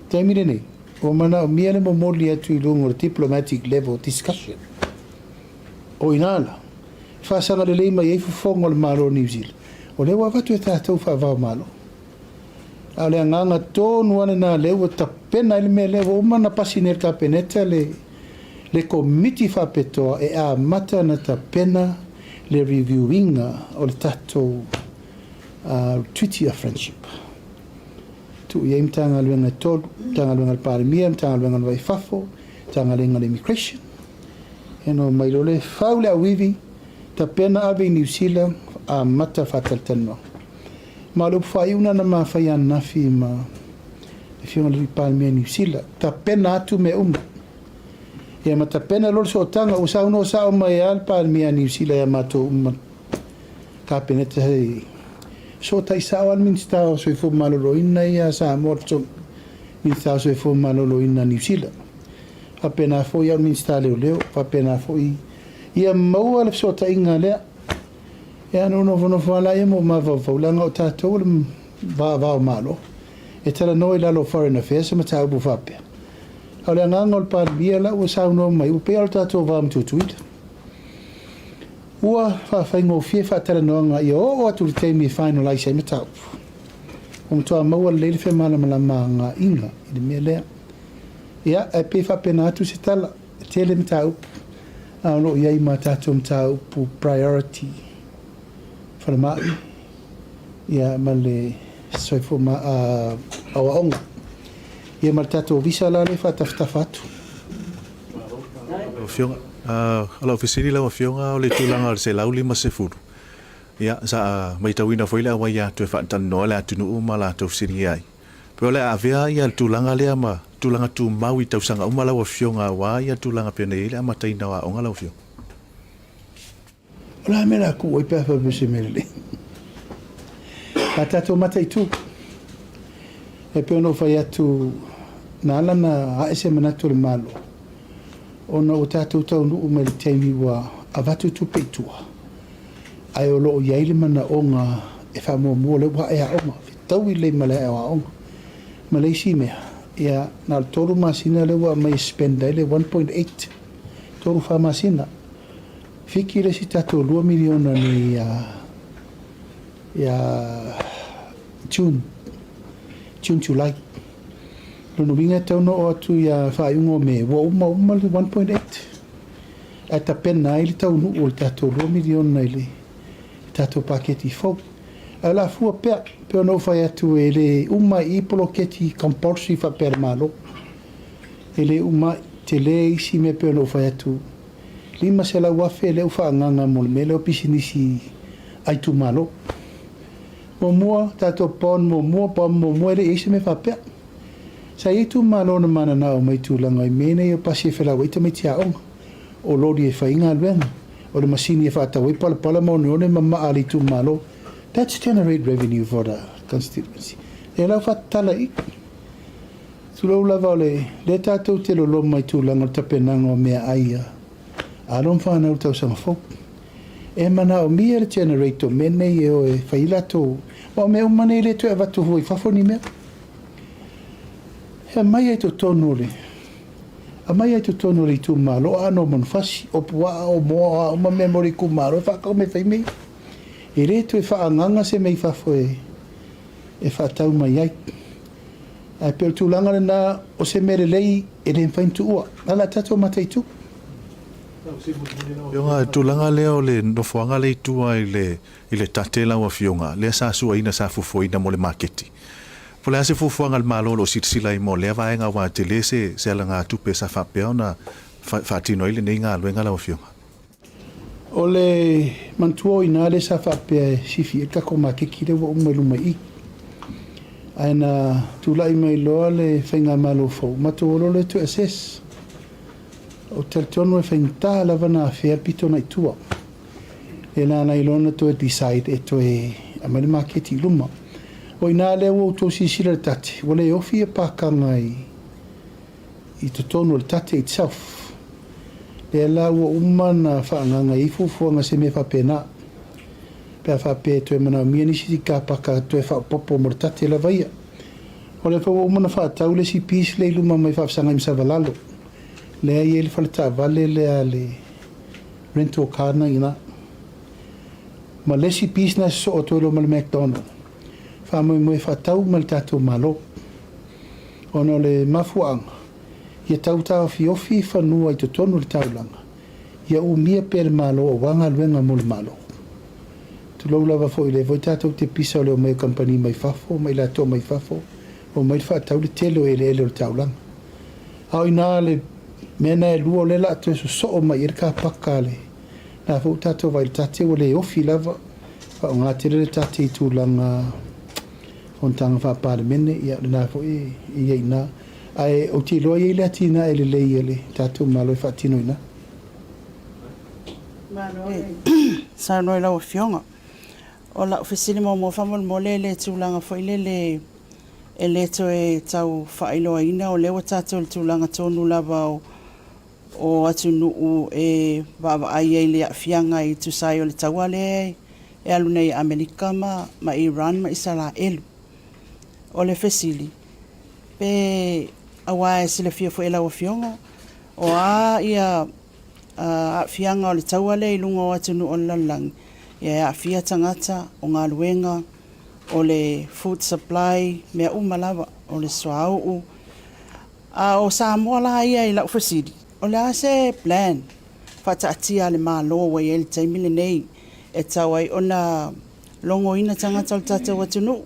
Te mire nei. O mana o miele mo moli atu I lungo diplomatic level discussion. O inala. Fa sanga le leima I fongo le malo New Zealand. O le wa fatu e tato fa va malo. A le nganga tonu ana na le o tapena il me le o mana pasiner ka peneta le le komiti whapetoa e a mata na ta pena le reviewinga o le tatou treaty of friendship. Tu ia mtanga luenga tolu, tanga luenga le parimia, tanga luenga le waifafo, tanga luenga le immigration. Eno mailole faule a wivi, ta pena ave New Zealand a mata whataltanoa. Ma lupu whaiuna na ma whai anafi ma e whionga le parimia New Zealand, ta pena atu me Ia mata pena lor so tanga o sa uno sa o mai al parimia New Zealand ya mato ka peneta hei. So tai sa al minsta o so fo malolo ina ia sa morto minsta so fo malolo ina New Zealand. Apena fo ia minsta leo apena fo ia mau al so tai ngale. Ia no no fala ia mo ma va langa o tato va malo. E tala noi la lo foreign affairs ma ta bu fape. Ole ngangol pa bia la o sa no mai o pe al tato va mtu tweet. Ua fa ngo fie fa tala no nga yo o tu te mi finalize me tau. To mau le fe mala nga inga i me le. Ya e pe fa pena tu se tala tele me tau. No ia i mata tum tau pu priority. Fa ma ya male so fo ma awa onga. Ia martato visa la le fa tafatu. Fionga ala ofisiri la fionga o le tulanga se lauli ma se furu. Ia sa mai tawina foi la wa ya tu fa tan no la tunu ma la to siri ai. Pe le avea ia tulanga le ma tulanga tu maui tau sanga uma la fionga wa ya tulanga pene ile ma taina wa onga la fionga. La mera ku o pe fa bese mele. Patato matai tu. E pe no fa ya tu na ala na aese manatu le malo. Ona o tātou tau nuu me le teimi wa avatu tu peitua. Ai o loo iaile mana onga e wha mua le wa ea onga. Tau I le male ea onga. Ma le isi mea. Ia nā toru masina le wa mai spenda le 1.8. Toru wha masina. Fiki le si tātou 2 miliona ni June July. Lono winga tau no atu ia whaiungo me wa uma le 1.8. Ata pena ili tau nu o tato 2 miliona ili tato paketi fau. Ala fua pea no whai atu ele uma I poloketi compulsory fa per malo. Ele uma te le isi me pea no whai atu. Lima se la wafe le ufa nganga mol me le o pisinisi aitu malo. Mo tato pon mo ele isi me fa pea. Sa itu malo na mana na o mai tūlanga I mene I o pasi e whela waita mai tia onga. O lori e whainga alwenga. O le masini e whātawai pala mo neone ma ali tu malo. That's generate revenue for the constituency. E lau whatala I. Tulau lava le tātou te lolo mai tūlanga o tapenanga o mea aia. Alon whanau tau sanga fok. E mana o mia le generator mene e o e whailato. O mea o mane le tu e watu hui whafoni mea. He mai ai to tono le. A mai ai to tono le tu malo ano mon fasi o pua o moa o ma memory ku malo fa ka me fai me. E re tu e fa nganga se me fa foi. E fa tau mai ai. A per tu langa na o se mere lei e le fain tu ua. Ala tato matai tu. Fionga tulanga leo le no fuanga le tua ile tatela wa fionga. Le sa sua ina sa fufoina mo le marketi. Pole ase fufuanga malo lo sitsila I mo le vaenga wa tele se langa tupe sa fa peona fa tino ile nei nga luenga la ofionga. Ole mantuo ina le sa fa pe sifi ka koma ke kile wo umelu mai. Aina tulai mai lo le fenga malo fo mato le to SS. O teltono e fenta la vana fe pito na tua. E na ilona to decide e to e amani market luma. O ina le o to sisira tate, wale ofi e pakanga I to tono le tate itself. Le la o umana whaanganga I fufuanga se me whapena. Pea whape to e mana mia nisi ka paka to e whapopo mo tate la vaia. O le whawa umana whaatau le si pis le luma mai whapsanga imsa valalo. Le ai ele whalata vale le a le rental car na ina. Ma le si pis na so o to lo ma le McDonald's. Fa mo mo fa tau mal tato malo ono le mafuang Ia tautau fiofi whanua I te tonu le taulanga. Ia umia pere malo o wanga luenga mo le malo. Tu lau lava fo I le voi tātou te pisa o leo mai company mai fafo, mai la tō mai fafo, o mai whaatau le telo ele ele le taulanga. Au ina le mena e lua le la atu so o mai irka paka le. Na fo tātou vai le tate o le ofi lava, o ngā tere le tate I tūlanga on tanga whapare mene, ia le nā fo I ina. Ai o ti loa I le atina ele le ia le tātou malo I whaatino ina. Sa noi lau fionga. O la ofisili mo whamal mo le tūlanga fo I le e leto e tau whailoa ina o lewa tātou le tūlanga tōnu lava o atu nuu e wawa ai e le fianga I tusai o le tawale e alu nei Amerika ma Iran ma Israel. O le fesili. Pe awa e sile fia fo e lau fionga o a ia a fianga o le tawale I lunga o atu nuu o lalang. Ia a fia tangata o ngā luenga o le food supply mea umalawa o le soau o Samoa la ia I lau fasidi o le ase plan whataatia le malo wa I le taimile nei e tau ai ona longo ina tangata o le tata watunu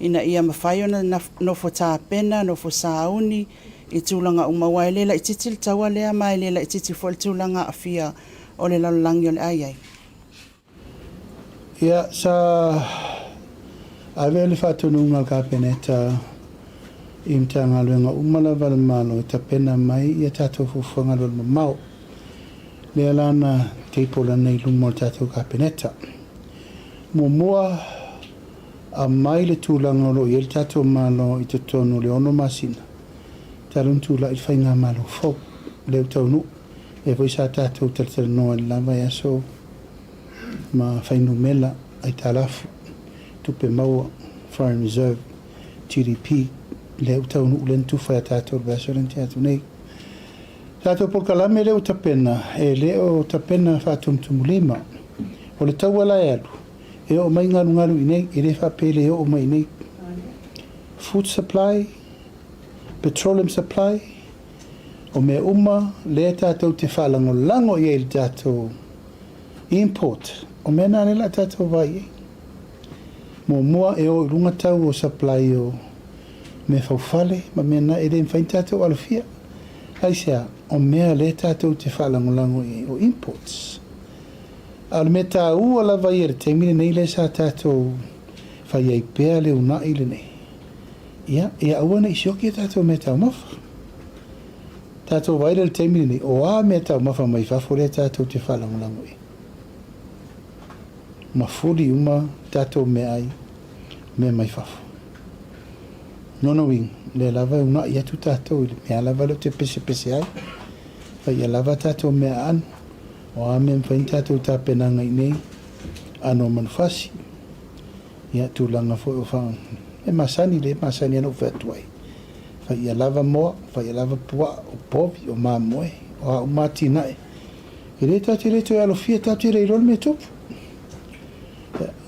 ina ia mawhai ona nofo tāpena nofo sauni I tūlanga umawa e lela I titi le taua lea mai lela I titi fo le tūlanga a fia o le lalangi o le ai. Ia sa Ave le whaatunu ngā kāpeneta I mta ngā luenga umalawa le malo I tapena mai I a tātou fufuanga le mau. Lea lana teipola nei lumo le tātou kāpeneta. Mua a mai le tūlanga lo I le tātou malo I te tonu le ono masina. Tarun tūla I whainga malo fau leo taunu. E voi sa tātou talatara noa le lava e aso ma whainu mela ai tālafu. Tupe maua, Foreign Reserve, GDP, leo taunu ulen tuwhai a tātou basoran te atu nei. Tātou polkalame leo tapena, e leo tapena whātumtumu lima. O le tauala e alu, e o mai ngaru I nei, e le whapele e o mai nei. Food supply, petroleum supply, o me uma, le tātou te whalango lango I le tātou import, o me nāne la tātou vai e. Mua e o runga tau o supply o me whauwhale, ma mea na e re mwhain tātou alawhia. Ai sea, o mea le tātou te whalangolango o imports. Al me tā ua lawa I re te mire nei le sa tātou whai ai pēa le una I le nei. Ia, e aua nei sioki tātou me tau mafa. Tātou waira le te mire nei, o a me tau mafa mai whafo le tātou te whalangolango I. Mafuri uma tātou me ai, me mai whafo. Nono wing, le lava una I atu tātou, mea lava lo te pese ai. Whai ia lava tātou mea anu, o a me mwhain tātou tā penanga I nei, ano manufasi. Ia tūlanga fo o whang. E masani anu whatu ai. Whai ia lava moa, whai ia lava pua o povi, o maa moe, o a umati nae. I re tātou re toi alofia tātou re irol me topu.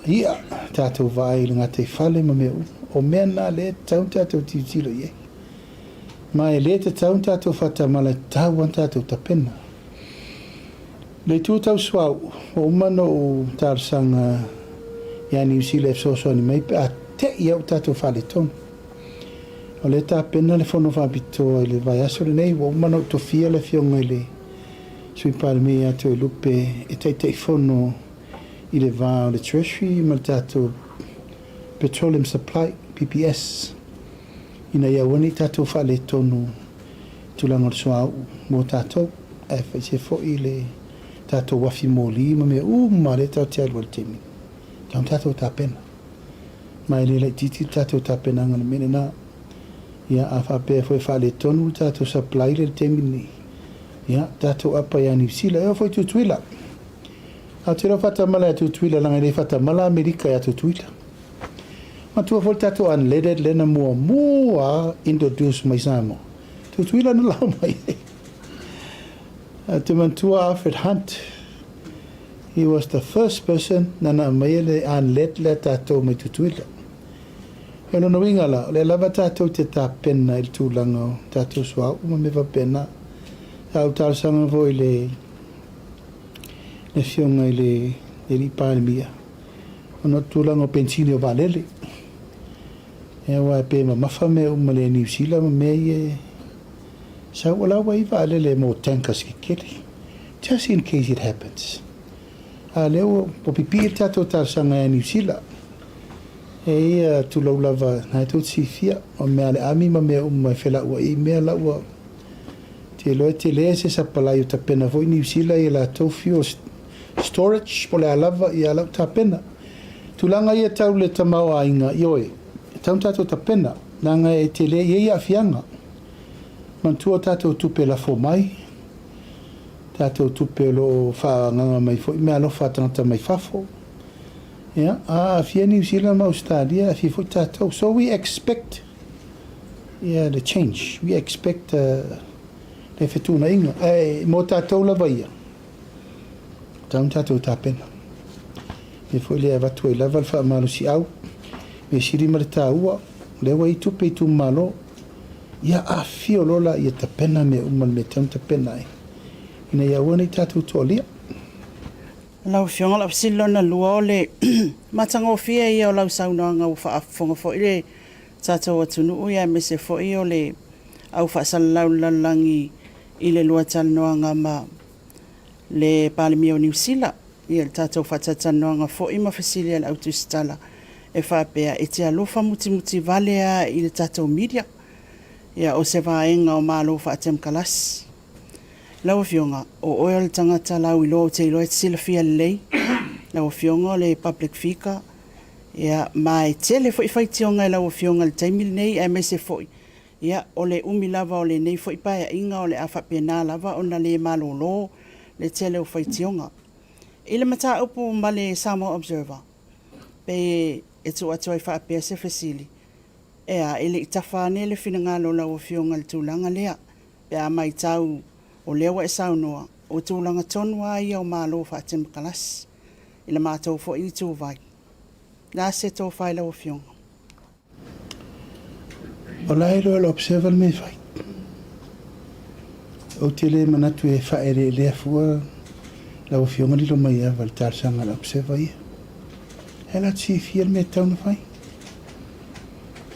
Ia tātou vai le ngā te whale ma meu. O mea nā le taun tātou tiutilo I e. Ma e le te taun tātou whatamala tau an tātou tapena. Le tūtau suau, o umano o tārsanga ia New Zealand so ni mai pe a te iau tātou whale tonu. O le tapena le whono whapitoa I le vai aso le nei, o umano to fia le fionga I le sui parme atu e lupe e teitei whono I le vā o le Treasury ma le tātou Petroleum Supply, PPS. Ina ia wani tātou whale tonu tūlanga o soau mō tātou. E whaise fōi le tātou wafi mōli ma mea ma le tau te alua le temi. Tāum tātou tāpena. Mai le lai titi tātou tāpena ngana mene nā. Ia a whapea fōi whale tonu tātou supply le temi ni. Ia tātou apa ia New Zealand. Ea fōi tutuila. A te rau mala e tutuila langa le mala Amerika e tutuila. Ma tua fol tātou unleaded lena mua introduce mai Samoa. Tutuila na lau mai. Te mantua Alfred Hunt, he was the first person nana mai le unleaded le tātou mai tutuila. E no winga la, le lava tātou te tā pena i tūlanga o tātou sua, uma me va pena. Au tāu sanga vo i le fionga i le li pālimia. Ono tūlanga o pensini o valele. E wa e pe ma mafa me uma le New Zealand me e sa wala wa i valele mo tankas ki kele. Just in case it happens. A leo po pipi tātou tāu sanga e New Zealand. E tu lau lava nai tu fia o mea le ami ma mea umai whela ua i mea la ua te loe te lea se sa palai o ta pena voi New Zealand i la tau fio storage po le alava i alau ta pena tu langa ia tau le tamau a inga i oe tau tatou ta pena nanga e te lea i a fianga mantua tatou tupe la fo mai tatou tupe lo wha nganga mai fo i mea lo wha tangata mai fafo. Yeah, if New Zealand mau Australia, if you tatou, so we expect, the change. We expect le whetuna inga. Mo tatou la vaia. Tau tatou tā pena. Me foi lea watu e lava wha malu si au. Me siri mara tā ua. Lewa i tupe i tu malo. Ia a fio lola i ta pena me umal me tau ta pena e. Ina ia wana i tatou toalia. Lau fionga la silo na lua o le matanga o fia ia o lau saunoanga u whaafonga fo i le tātou atunu uia me se fo i o le au whaasalau lalangi i le lua talanoanga ma le palimi o New Zealand ia le tātou whatatanoanga fo i ma whasilia le autostala e whapea e te alofa muti valea i le tātou media ia o se vaenga o malo whaatem kalasi. Lau fionga o oia le tangata lau i loo te iloa te sila fia lei. Lau fionga le public figure. Ia mai tele fo i whaitionga lau fionga le taimili nei e mese fo i. Ia o le umi lava o le nei fo i paia inga o le afa pena lava o na le malo lo le tele o whaitionga. I le mata upu ma le Samoa Observer. Pe e tu atu ai whaapea se whasili. Ea ele i tawhane le finangalo lau fionga le tūlanga lea. Pe a mai tau o lewa e saunoa, o tūlanga tonua ia o mālo whaatim kalas, i la mātou fo i tū vai. Nā se tō whai lau fionga. O lairo ala observer me whai. O te le manatu e whaere lea fua, lau fionga lilo mai a wal tārsanga la observer ia. Hela ti fiel me tauna whai.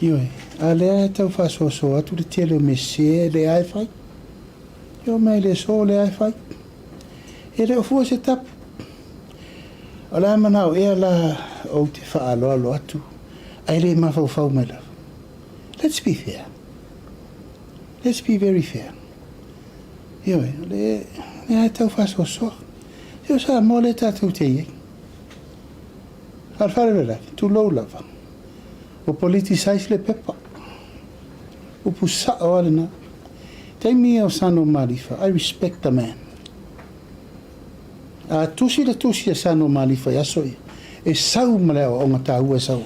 Ioi, a lea e tau whasoso atu le tele o me se le ai whai. Yo mai le so le ai fai. E le ofua se tap. O la manau e la o te wha alo atu. Ai le mawhau mai la. Let's be fair. Let's be very fair. Yo le ai tau wha so. Yo sa mo le tatu te ie. Al fare le la, tu lo lava. O politicise le pepa. O pusa o alena. Taimi o sano malifa, I respect the man. Tusi le tusi e sano malifa i aso i. E sau maleo o ngata ua sau.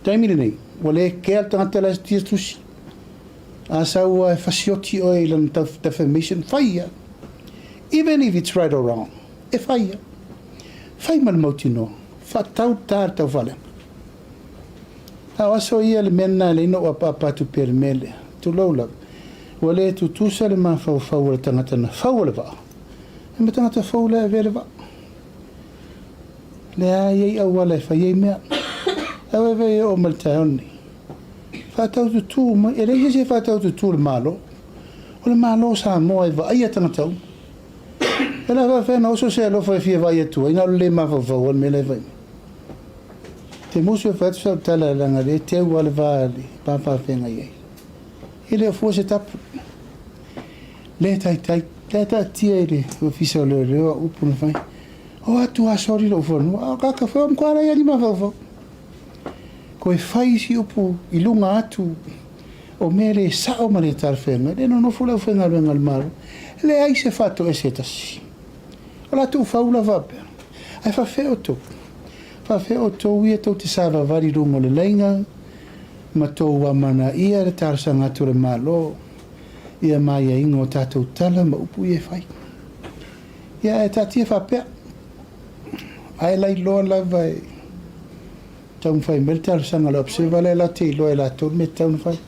Taimi le nei, wale ke al tangata la tia tusi. A sau e fasioti o e lan defamation, whaia. Even if it's right or wrong, e whaia. Whai mal mauti no, whatau tār tau wale. A aso ia le mena le ino a papatu per mele, tu loula. Wale tu tusa le ma fau le tangata na fau le va. E me tangata fau le vele va. Le a iei au wale fa iei mea. Awe vei o maltaoni. Fatau tu tu, e rei se fatau tu tu le malo. O le malo sa moa e va aia tangata u. E la va fena oso se alofa e fia vai e tu. Ina le ma fau me le vai. Te musu e fatu sa tala langa le te wale va li. Pa fenga iei. Ele o fuose tapu. Le tai tia ele o fisa o leo upu na fai. O atu a sori lo fonu. O kaka fai mkwara ia ni ma fau. Ko e fai si upu i lunga atu o mere sao ma le tarwhenga. Le no fula o whenga renga al maru. Le ai se fato e se tasi. O la tu faula vape. Ai fa feo to. Fa feo to ia to te sava vari rungo le leinga. Ma tō mana ia le tārsanga ture malo. Ia mai e ingo tātou tala ma upu i e whai. Ia e tātia whapea. Ai lai loa lava e taun fai mel tal sanga la observa la te lo la to me taun fai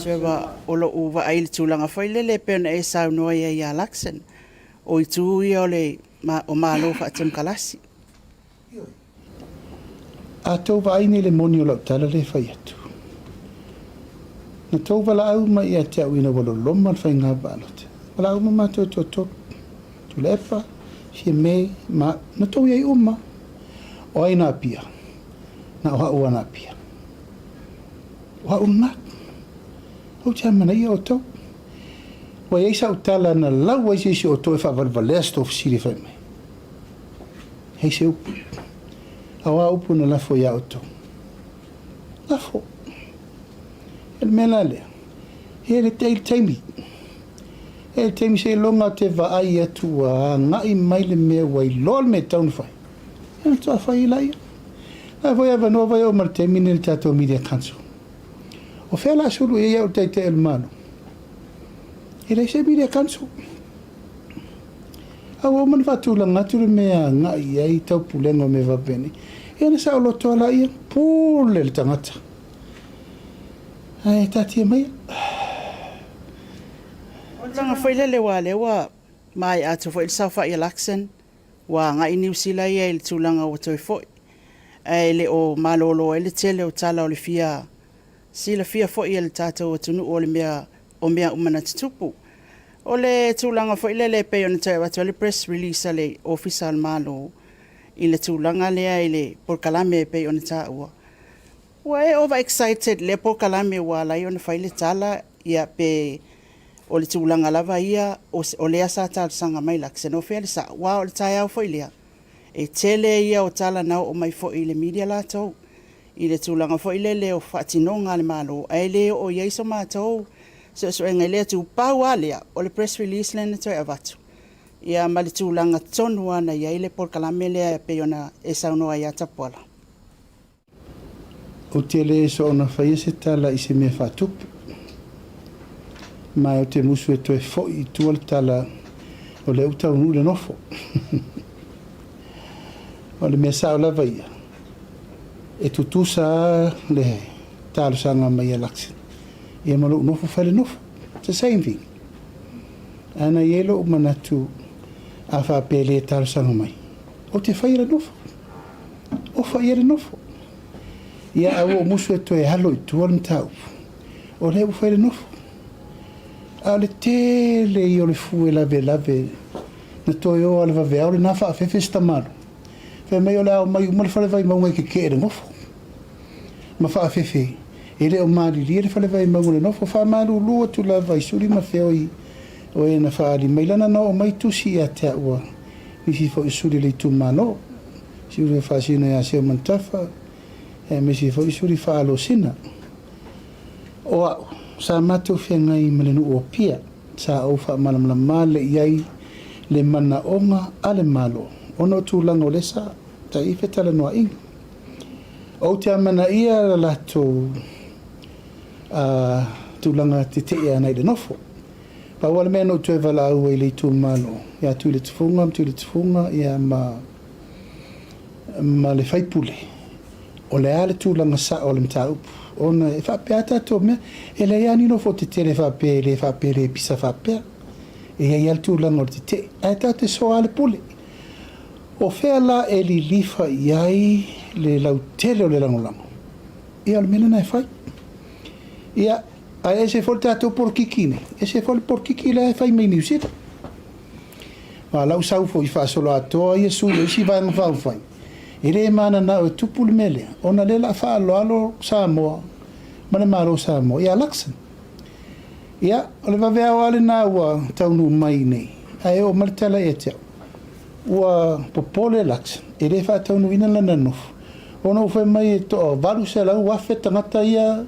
se va o lo uva ai le tūlanga whai le pēna e sau noa ia laksen. O i tū ia o le o mālo wha atam kalasi. a tau va ai le moni o la tala le fai atu na tau vala au ma ia te au ina walo loma fai ngā wālote vala au ma tau to tu lefa si me ma na tau iai uma o ai na pia na oha ua na pia oha una o te amana ia o tau wa iai sa utala na lau ai si o tau e wha valvalea stof siri fai mai hei se upu awa upu na lafo ia o tau lafo el mela lea ele teimi ele teimi se longa te va ai atu a ngai mai le mea wai lol me taun fai e toa fai la ia a voi ava no vai o mar teimi nel tato media council o fea la sulu ia o te el mano ele se media council awa man fatu la ngatu le mea ngai ai tau pulengo me va bene e na sa o loto la ia pule le tangata ai tati mai Langa whai le wa mai atu whai sa whai laksen wa nga i New Zealand ia i le tūlanga o toi whai e le o malolo e le tele o tala o le fia sila fia whai e le tātou o tunu o le mea o mea umana tutupu o le tūlanga whai le pei o na tai watu le press release le official malo i le tūlanga lea i le porkalame e pei o na tā ua wa e over excited le porkalame wa la i o na whai le tala ia pe o le tūlanga lava ia o lea sa tātu sanga mai laksen o whea le sa wa o le tai au whai lea e tele ia o tala nao o mai fo i le media la tau i le tūlanga fo i le o whatinonga le malo ai le o ieiso mātou so e ngai lea tu pau alea o le press release le na toi avatu ia ma le tūlanga tonu ana ia i le porkalame lea pe ona e saunoa ia tapuala o tele so ona fai se tala i se mea whatupu mai o te musu e toi fo i tua le tala o le utau nu le nofo o le mea sao lava ia e tutusa le talo sanga mai a laksin ia malo nofo fai le nofo it's the same thing ana ielo o manatu a wha pele talo sanga mai o te fai le nofo o fai le nofo ia au o musu e toi halo i tua le mtau o le u fai le nofo a le tele i o le fue lave na toi o le vavea o le nafa a fefe stamaro fe mai o le au mai umar fale vai maunga ke kere nofo ma fa a fefe e le o mali li le fale vai maunga le nofo fa maru lua tu la vai suri ma feo i o e na fa ali mai lana no o mai tusi a te ua nisi fo i suri le tu mano si ure fa sina ya se mantafa e me si fo i suri fa alo sina o au sa matu whenga i malenu o pia sa au wha malamala male iai le mana onga ale malo ono tūlanga o lesa ta i whetala noa inga o te amana ia lato tūlanga te te ea nei le nofo pa wale mea no tue wala au e le tū malo ia tū le tufunga ia ma le whaipule o le ale tūlanga sa o le mta upu ona e whapea tato mea e le ia nino fo te te le whapea le pisa whapea e ia ia tūlanga o te te ai tate so ale pule o whea la e li lifa iai le lau tele o le langolango ia le mena nai whai ia a e se fol tato porkikine e se fol porkiki le whai mei niusita ma lau sau fo i whaasolo atoa ia su le si vanga whau whai e le mana na o tupu le mele ona le la whaalo alo Samoa ma le maro Samoa ia laksan ia o le vavea o ale na ua taunu mai nei a e o maritala e te ua popole laksan e le wha taunu ina lana nofu ona u whai mai e to varu se lau wafe tangata ia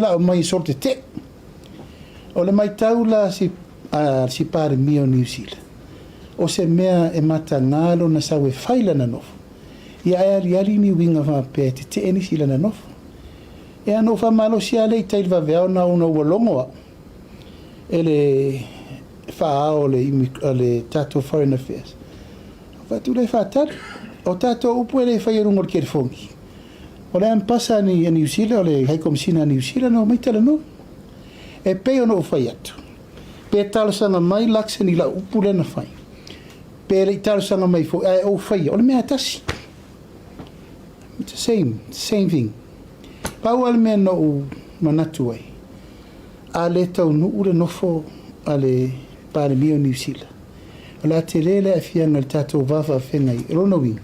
la o mai sorte te o le mai tau la si pare mio New Zealand o se mea e mata ngalo na sau e whaila na nofu ia e ali ni winga fa pe te eni sila na nofu e ano fa malo si ale i tail va vea na una walongoa ele fa o le tato foreign affairs fa tu le fa tar o tātou upu ele whai rungo ki fongi. O le ampasa ni New Zealand, o le haikomsina New Zealand, o maitala no. E peo no whai atu. Pe talasanga mai laksa ni la upu le na whai. Pe le talasanga mai fo, o whai, o le mea tasi. It's the same thing. Pau ale mea no manatu ai. A le tau nu ure nofo a le pare mio New Zealand. O la te lele a fianga le tātou wafa a whengai, rono winga.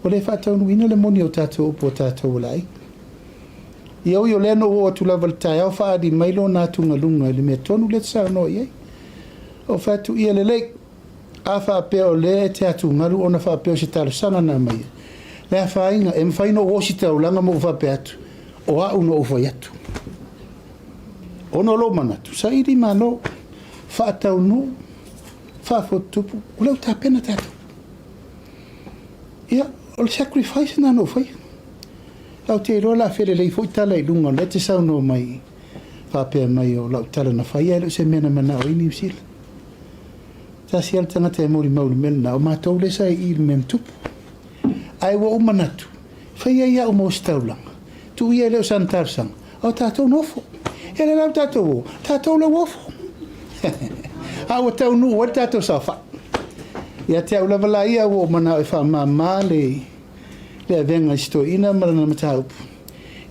O le whatau nuina le moni o tātou upo o tātou lai. I au i o leno o atu lava le tai, au whaadi mailo nā tunga lunga, le mea tonu le tsao no iei. O whatu ia le leik, a whaapea o le te atu ngaru, o na whaapea o se talo sanga nā mai. Le a whainga, e mwhaino o si tau langa mo whapea atu, o a uno o whai atu. Ono lo manatu, sa iri mano, whaatau no, whaafotupu, o leo tā pena tātou. Ia, o le sacrifice nā no whai. Lau te roa la where lei fwoi tala i lunga, le te sau no mai, whapea mai o lau tala na whai, alo se mena mana o i New Zealand. Tā si ala tangata e mori mauli mena, o mātou le sa i il mem tupu. Ai wa o manatu, whai ia o mo staulanga, tu ia leo santarsanga, au tātou nofo. Ele lau tātou lau ofo. Au tau nu, o tātou sa wha. Ia te au lava la ia o mana e wha mamā le venga sto ina marana mataupu.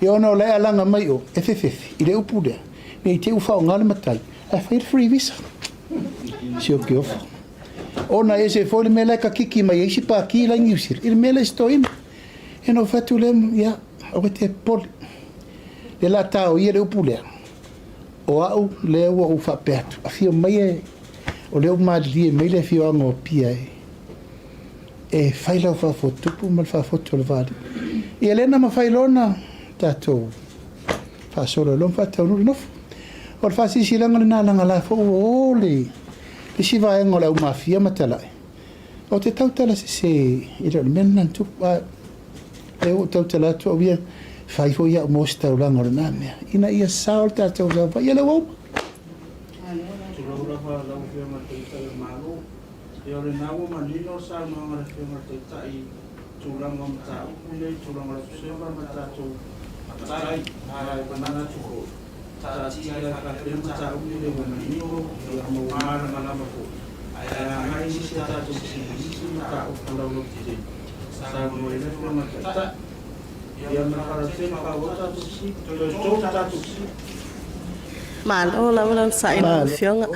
I ono le alanga mai o FFF, i le upu lea. Nei te ufa o ngale matai, a whair free visa. Si o ki ofo. Ona e se fōle me leka kiki mai eisi pā ki la ngiusir. I le mele sto ina. E no whatu le, ia, o te poli. Le la tau i le upu lea. O au le ua u whapeatu. A fio mai e, o leo maadili e mai le fio anga o pia e. E whailau whafotupu mal whafotu le vāri. I elena ma whailona tātou whasolo lom whatau nuri nofu. O le whasisi langa le nālanga la fo o le si vaenga o le au mafia matalai. O te tautala se i le mena nantupu e o tautala atu au ia whaifo ia o mos taulanga o le nāmea. Ina ia sao tātou zawa ia le wau. E ore nāua manino sa maanga le whiunga te tai tūranga mata upule, tūranga le whiunga mata tū matai, nāra e pananga tuko. Tā tia le ka whiunga mata upule manino, e a mawara malama ko. Ai a ngai si tātou si mata upula lo tire. Sa mo e le whiunga tata. Ia me paratena ka wata tusi, tō tātou si. Malo, la sa ina whiunga.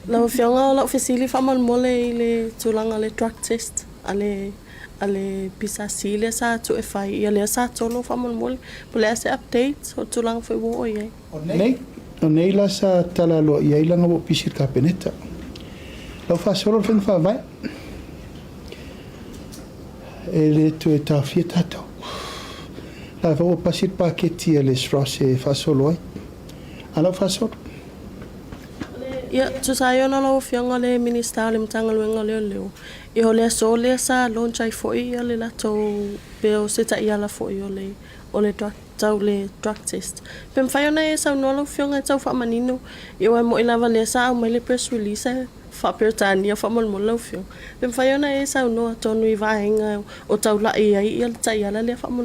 Lau whionga o lau whesili whamal mole i le tūlanga le drug test ale pisa sile sa tu e whai i ale sa tolo whamal mole po le ase updates o tūlanga whai wo o iei o nei la sa tala lo iei langa wo pisir ka peneta lau whasolo whenga whawai e le tu e tawhia tātou la o pasir paketi le strose fasolo ai ala fasolo ia tu sayo na lo fianga le minister le mtanga luenga leo e o le so le sa launch ai foi le la to pe o se ta ia la foi o le tau le drug test pem fayo na e sa no lo fianga tau fa manino e o mo ila vale sa o le press release fa pertania fa mo lo fio pem fayo na e sa no to no i va henga o tau la ia ta ia la le fa mo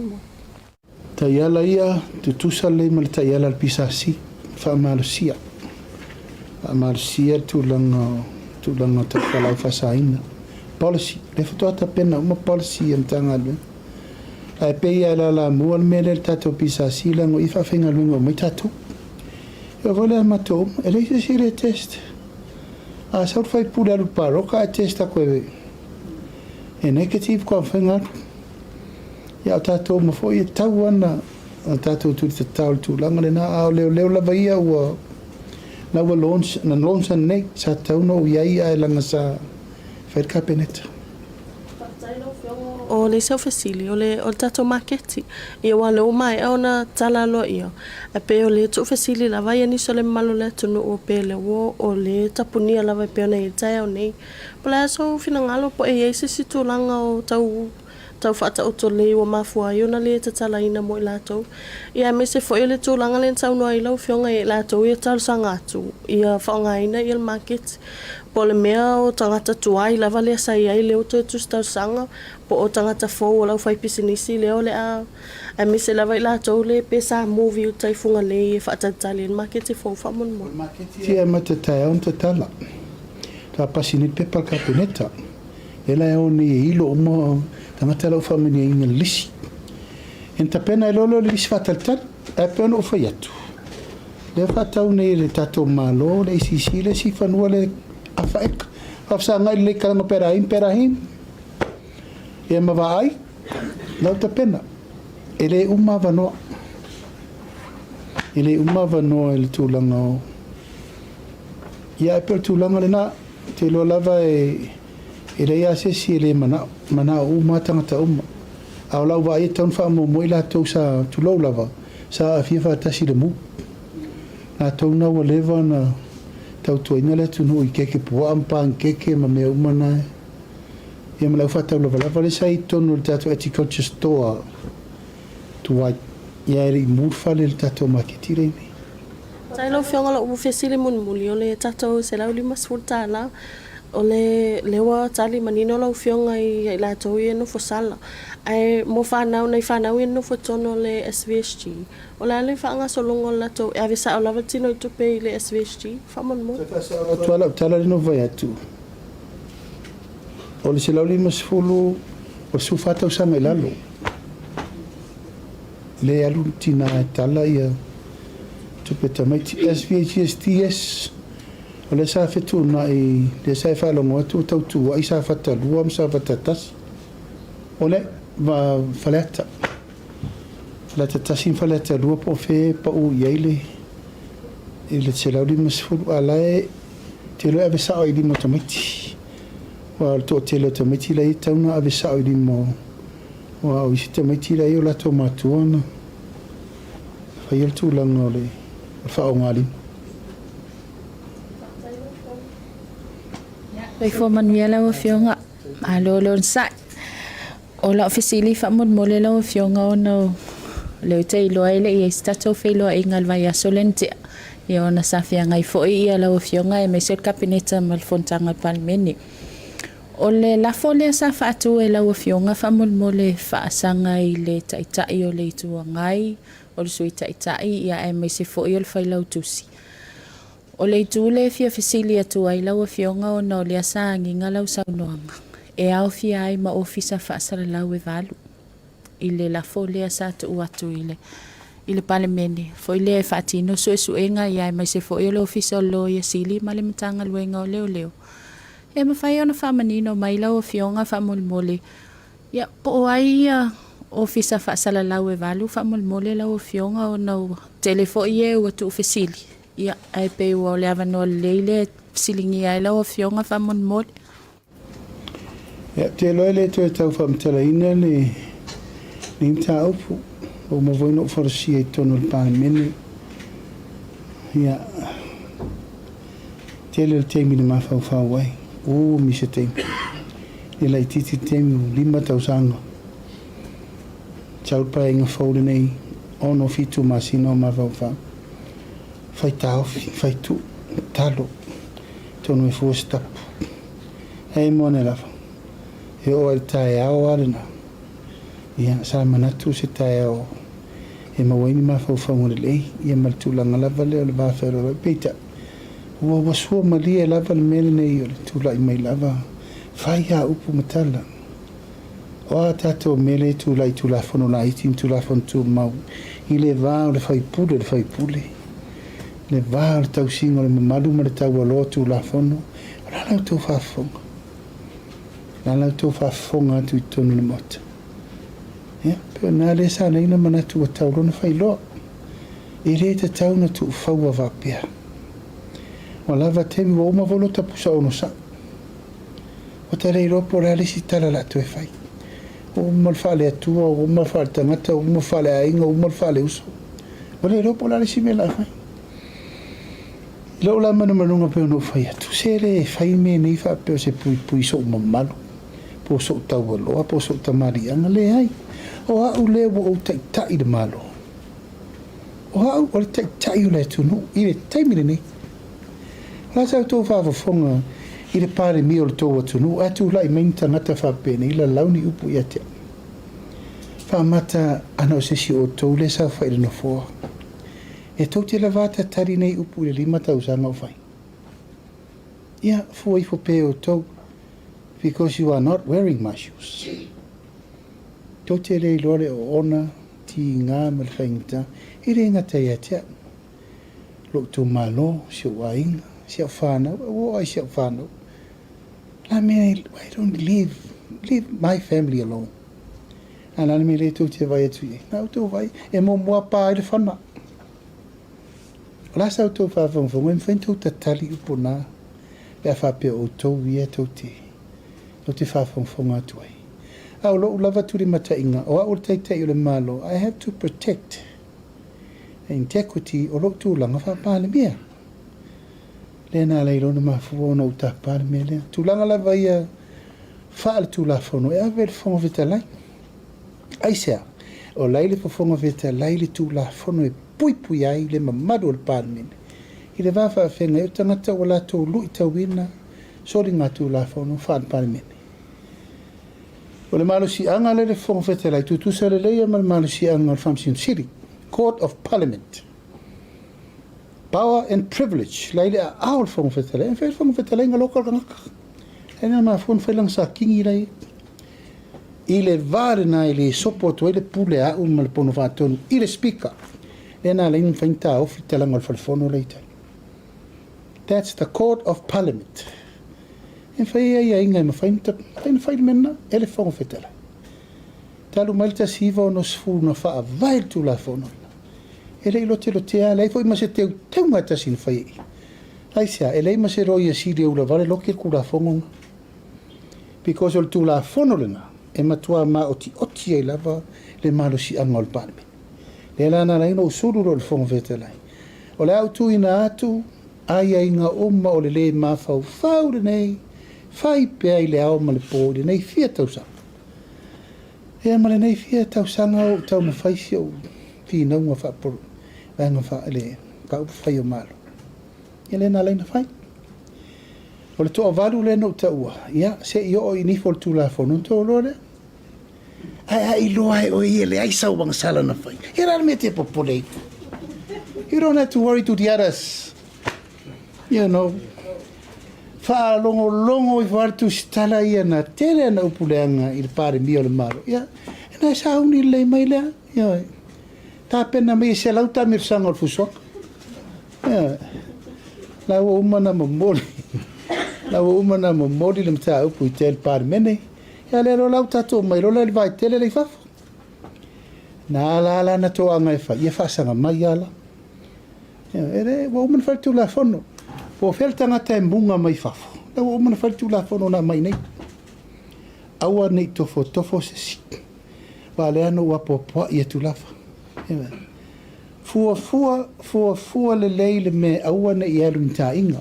Tayala ia te tusale mal tayala al pisasi fa Malaysia. Malaysia tulanga te falau fasaina. Policy le foto pena uma policy entanga le. Ai pe ia la mo al mele tato pisasi lango i fa fenga lungo mai tato. Eu vou le mato, ele se le test. A sort fai pura lu paro ka testa ko e negative ko fenga. Ia tātou ma foi tau ana tātou tu te tau tu langa le na au leo lava ia ua na ua launch nei sa tau no iai ai langa sa whair ka peneta. O le seu fasili o le tātou maketi ia wale o mai au na tala lo ia a pe o le tu fasili lava ia niso le malo le tunu o pe le wo o le tapunia lava pe ona i tai au nei pala so fina ngalo po e ese si tu langa o tau tau whaata o to le ua mafua i ona le tatala ina mo i lātou. Ia me se fo i le tūlanga le tau noa i lau whionga i lātou ia talu sanga atu. Ia whaonga ina i le market. Po le mea o tangata tuai lava lea sa iai leo to tu tau sanga. Po o tangata fōu o lau whai pisinisi leo le a. A me se lava i lātou le pesa movie o taifunga le i whaatatali le market i fōu whamon mo. Tia matatai on te tala. Ta pasini pepa kapeneta. Ela e oni ilo mo tangata lau whamini inga lisi. En ta pena e lolo le lisi whataltan, e pena o whaiatu. Le whatau nei le tato malo, le isisi le si whanua le awhaeka. Whafsa ngai le kalama perahim. E mawa ai, lau ta pena. Ele uma wanoa. Ele uma wanoa ele tūlanga o. Ia e pera tūlanga le na, te lo lava e rei a se si ele mana o tangata uma. Au lau wa e taun wha mo mo i la tau sa tulau lava, sa a fia wha tasi le mu. La tau na wa lewa na tau tuaina le tunu i keke pua ampang keke ma mea umana. Ia ma lau wha tau lava le sa i tonu le tato Eticulture Store. Tuai, ia eri murfa le tato makitire ni. Tai lau whionga la umu fesile muli o le tato se lau lima sfurta la. O le lewa tali manino lau whionga i la tau i no fosala. Ai mo whanau nei whanau i no fotono le SVSG. O le ale whaanga solongo la tau e avisa o lava tino i tupe i le SVSG. Whamon mo. Tuala tala rino vai atu. O le se lau lima sfulu o sufatau sanga i lalo. Le alu tina tala ia tupe tamaiti SVHSTS. O le sa fetu na i le sa whalongo atu tautu ai sa whatalua am sa whatatas. O le va faleta. Faleta tasin faleta lua po fe pa u iaile. I le te lau lima sifuru alae te lo ave sao i lima tamaiti. Wa to te lo tamaiti lai tauna ave sao i lima. Wa o isi tamaiti lai o lato matuana. Whai el tūlanga o le whao ngāli. Pai fo manuela o fionga alo lon sai o la ofisili fa mod mole la o fionga o no le te lo ele e stato felo e ngal vai a solente e ona sa fia ngai fo i la o fionga e me se kabineta mal fontanga palmeni o le la folia sa fa tu e la o fionga fa mod mole fa sanga i le tai o le tu ngai o le sui tai ia e me se fo i le fa la tusi. O le tūle fia fisili atu ai lau a fionga o no le asangi ngā lau saunoanga. E au fia ai ma ofisa whaasara lau e valu. I le la fo lea sa tu atu i le palemene. Fo i le e whaatino so e suenga i ai mai se fo i le ofisa o lo i a sili ma le matanga luenga o leo. E ma whai ona whamanino mai lau a fionga whamolmole. Ia po ai ofisa whaasara lau e valu whamolmole lau a fionga o no telefo i e ua tu fisili. Ia ai pe o le avano leile silingi ai la o fionga fa mon mod. Ia te loe le to tau fa mtala ina le ni ta upu o mo voi no forsi e tono il pan meni. Ia te le temi le ma fa wai. O mi se temi. E la titi temi lima tau sanga. Chau pa inga fole nei ono fitu masino ma fa. Fai tau, fai tu, talo, tono e fuo stapu. Hei mone lava. E o al tae ao arena. Ia, sa manatu se tae ao. E mawaini mawhau whaungare lei. Ia maltulanga lava leo le wawhero roi peita. Ua wasua malia lava le mele nei o le tula i mai lava. Fai ha upu matala. O a tato mele tula i tula fono la iti tula fono tu mau. I le vao le fai pule. Le var tau singo le mamalu ma le tau aloa tu la fono. La lau tau whafonga. La lau tau whafonga atu i tonu le mota. Ia, peo nā le sa leina manatu a tau lona whai loa. I re te tau na tu whaua wapea. Wa lava temi wa uma volo tapu sa ono sa. O ta rei ropo rale si tala la tu e whai. O uma whale atua, o uma whale tangata, o uma whale ainga, o uma whale uso. O rei ropo rale si me la whai. Lo la manunga pe no fai atu sere fai me nei fa pe se pui so mamalu po so tau lo po so tamari anga le ai o a le o tai de malo o a o tai le tu no I tai mi ni la sa to fa fonga I le pare mi o le tō atu no atu lai mainta ngata fa pene I la launi upu ia te fa mata ana o sesi o tō le sa fa no fo e tō te lavata tari nei upu le lima tau sanga o fai ia fo I fo pe o tō because you are not wearing my shoes tō te rei lore o ona ti ngā mal whaingta I re ngata ia te lo tō malo si o wainga si o whānau o ai si o whānau I mean, I don't leave my family alone. And I mean, tu te vai atu I. Nau tu vai, e mo mua pā I le whana. O la sau tō whawhawhawha, e mwhentu ta tali upo nā. Pea whapea o tō ia tō te whawhawhawha atu ai. Au lo lava turi mata inga, o au teitai o le malo, I have to protect integrity o lo tūlanga whapāle mea. Lena lei lona mafuona o tapar mele tulanga la vai faal tula fono e ave fono vitalai ai sea o leile fono vitalai le tula fono e pui ai le mamado o parmen I le vafa fenga e tangata o la to lui tawina sori nga tula fono faal parmen o le malo si anga le fono vitalai tu sa le leia mal malo si anga famsin city court of parliament power and privilege laile a aul fong fetele en fel fong fetele nga local ngaka ena ma fon felang sa kingi lai ile vare na ile support ile pule a mal pono faton ile speaker ena lein fenta of fetele ngol fono later that's the court of parliament en fai ya inga ma fenta en fai menna ele fong fetele talu malta siva no sfu no fa vai tu la fono ele lo te ala foi ma se te ngata sin fai ai sia ele ma se roia si de ula vale lo ke kula fongo because ol tu la fonolena e matua ma oti e lava le malo si angol palme le lana la no suru ro fongo vetelai o le autu ina atu ai inga umma o le ma fau nei fai pe le au ma le po nei fia tausa e ma le nei fia tausa o tau ma fai si o fi no ma fa por nga fa le ka fai o malo ele na le na fai o le to valu le no ua ia se io I ni fol tu la fo non to lore ai lo ai o ele ai sa bang sala na fai era me te popole you don't have to worry to the others you know fa longo I var tu stala ia na tele na upuleanga I pare mio le malo ia na sa uni le mai le ia ta pena me se lauta mir sangol fusok la umana momoli la umana momoli le mta upu tel par mene ya le lauta to mai lo le vai tele le fa na la na to anga fa ia fa sanga mai ala ere wo man fa tu la fono po felta na tembunga mai fa la wo man fa tu la fono na mai nei awa nei tofo se vale ano wa po ia tu la fa Fua le leile me awana I alu nta inga.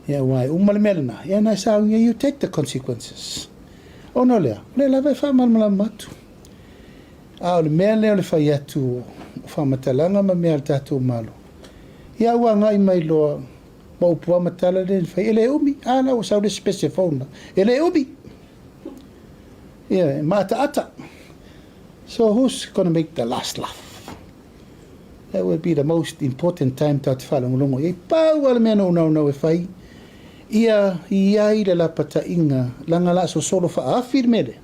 Ya wai umal melna. Ya na sa you take the consequences. Ono lea. Le la vai fa malmala matu. A le mele le fa yatu fa matalanga ma me tatu malo. Ya wa ngai mai lo mo pua matala le fa ele umi ala o sa le specifona. Ele umi. Ya mata ata. So who's going to make the last laugh? That would be the most important time to whalong longo. E pāwala mea no e whai. Ia le la pata inga. Langa la so solo wha awhir mele.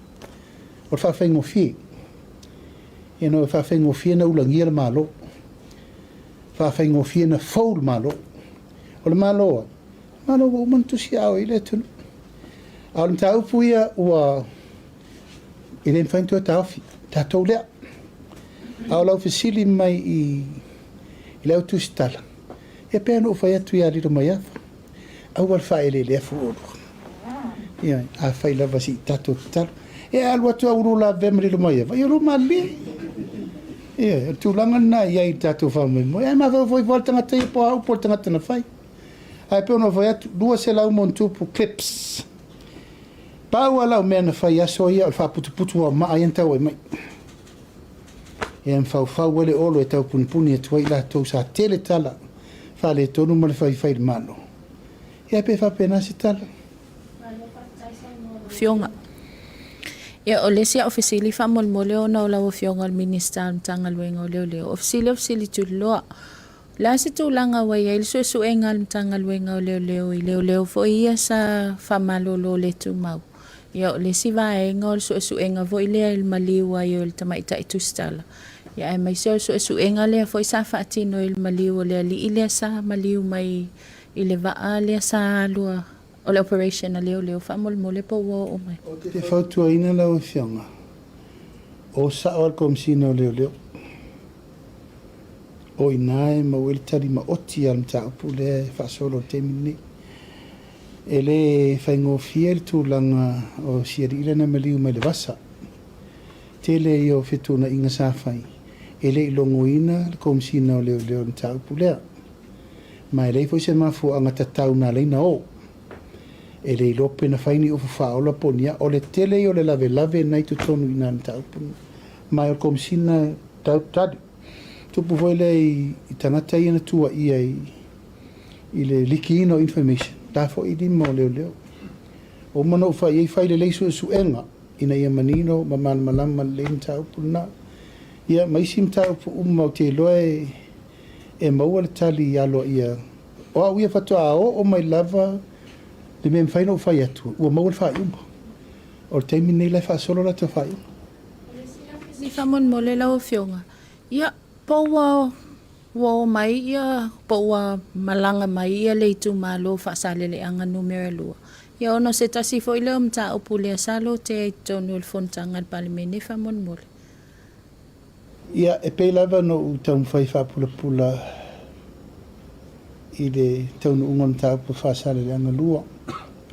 O wha whaingo fie. You know, wha whaingo fie na ulangia le malo. Wha whaingo fie na foul malo. O le malo. Malo o mantusi au I le tunu. Au le tau puia ua. I le mwhaintua tauwhi. Tatou lea. Au lau fisili mai I lau tu stala. E pēr no whai atu I ariro mai afa. Au wal whae le lea fuoru. Ia, a whai lava si tatou tala. E alu atu auru la vemrilo mai afa. Ia lo mali. Ia, tūlanga na iai tatou whamai mo. E ma voi voi tangata I po au po tangata na whai. Ai pēr no whai atu. Lua se lau mon tupu clips. Pau ala o mea na whai aso ia o whaputuputu o maa i antau e mai. E am whau ele olo e tau punipuni e tuai la tau sa tele tala. Whale tonu ma le whai malo. Ia pe whapena se tala. Fionga. Ia o lesia ofisili whamolmole o na o lau fionga al minister mtanga luenga o leo. Ofisili tuloa. La se tūlanga wai ai so suenga al mtanga luenga o leo i leo fo ia sa whamalolo le tu mau. Ia o lesi vaenga o so suenga vo ilea il maliwa i o il tamaita i tustala. Ia e mai so suenga lea fo isa whaatino il maliwa lea li ilea sa maliu mai ile vaa lea sa alua o le operation a leo whamolmole po wo o mai. Te whautua ina lau fionga. O sa o al komsina o leo. O inae ma ueli tari ma oti al mta upu le whaasolo te mini. E le whaingofia le tūlanga o siari ila na maliu mai le wasa. Tele i o whetuna inga sāwhai. E le ilongo ina le komsina o leo mta upu lea. Ma e le fo se mafu anga tatau na leina o. E le ilope na whaini ufu whaola ponia o le tele i o le lave nai tu tonu ina mta upu. Ma o komsina tau tadu. Tupu foi le i tangata i na tua ia i le liki ino information. Da fo i dima o leo. O mana ufa i fai le leisu enga ina ia manino ma malama le mta upu na. Ia maisi mta upu umma o te loe e maua le tali i alo ia. O au ia fatoa o mai lava le me mwhaina ufa i atu. Ua maua le wha iuma. O le teimi nei le wha solo la te wha iuma. Ni whamon mo le lau fionga. Ia Paua wo mai ia paua malanga mai ia le tu malo fa sale le anga numero lua. Ia ono se tasi fo ile mta opule salo te tonu el fontanga al parlemene fa mon mole. Ia e pe lava no tau fai fa pula i le tonu ungon ta po fa sale le anga lua.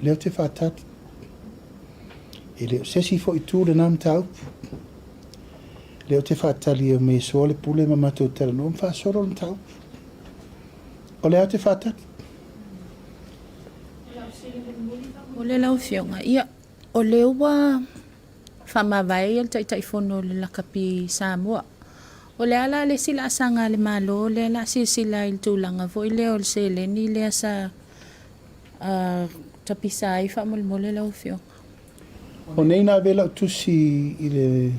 Leo te fa tati. E leo sesi fo i tu le nam tau. Leo te whaatali o me soa le pule ma matou tera no mwha soro le tau. O leo te whaatali. O le lau fionga. Ia, o leo wa whamawai al tai fono le lakapi Samoa. O le ala le sila asanga le malo, le ala sila il tūlanga vo i leo le sele ni le asa tapisai whamolmole lau fionga. O nei nā vela tusi i le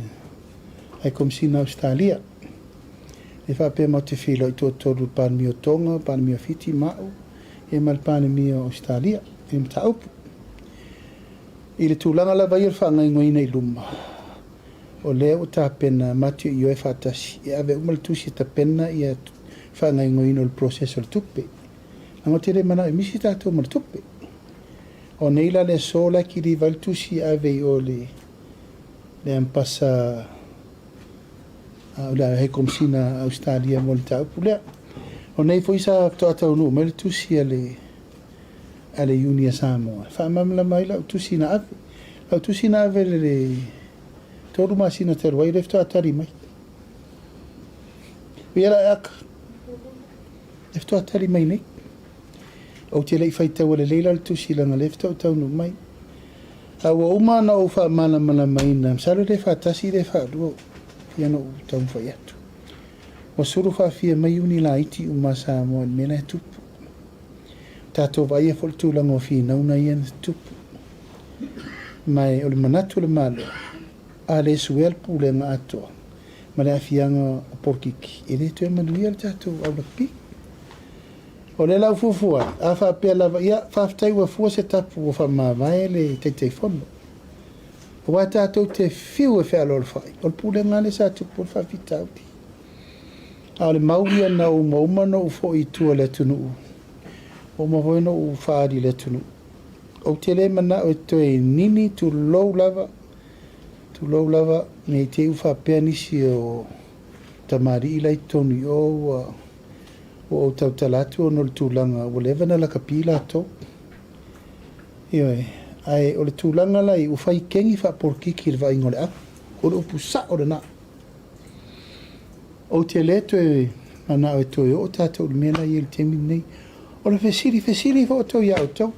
ai komsina Australia. E whape mo te whilo i tō tōru pānimi o Tonga, pānimi o Fiti, Mao, e mal pānimi o Australia, e mta upu. I le tūlanga la vai whanga ingoina i luma. O leo tā pena matu i oe whātasi, e ave umal tusi ta pena i a whanga ingoina o le proceso le tupe. Nango tere mana e misi tātou ma le tupe. O neila le sola ki li val tusi ave i o le ampasa la he komsina Australia mo le tau pulea. O nei fo isa toa tau nu, me le tusi ale Unia Samoa. Whamamla mai lau tusi na ave. Lau tusi na ave le toru masina te roi lefto atari mai. Uiara aka. Lefto atari mai nei. O te lei fai tau le leila le tusi langa lefto tau nu mai. Awa uma na o wha mana mai na. Msalo le whatasi le whaadua. Ia no tau whai atu. O suru whawhia mai uni la iti uma Samoa ni mena e tupu. Tātou vai e whole tūlanga o whi nauna ia na tupu. Mai o le manatu le malo. A le suel pūlenga atoa. Ma le awhianga o porkiki. E le tue manuia le tātou au la pi. O le lau fufua. A whapea lava ia whaftai wa fua se tapu o whamawai le teitei whono. O wa tātou te whiu e whea lor whai. O le pūlenga le sa tupu o le whawhita uti. A le mauria na o maumano u fo i tua le tunu u. O mahoeno u whaari le tunu. O te le mana o toe nini tu lou lava. Tu lou lava nei te u whapea nisi o tamari ilai tonu o tau talatu o nol tūlanga. O le vana la kapila ato. Ioi. Ai o le tūlanga lai u whai kengi whaporkiki le vai ngole a. O le upu sa o le na. O te le toe mana o toe o tātou le mela i le temi nei. O le fesiri fo o tau iau tau.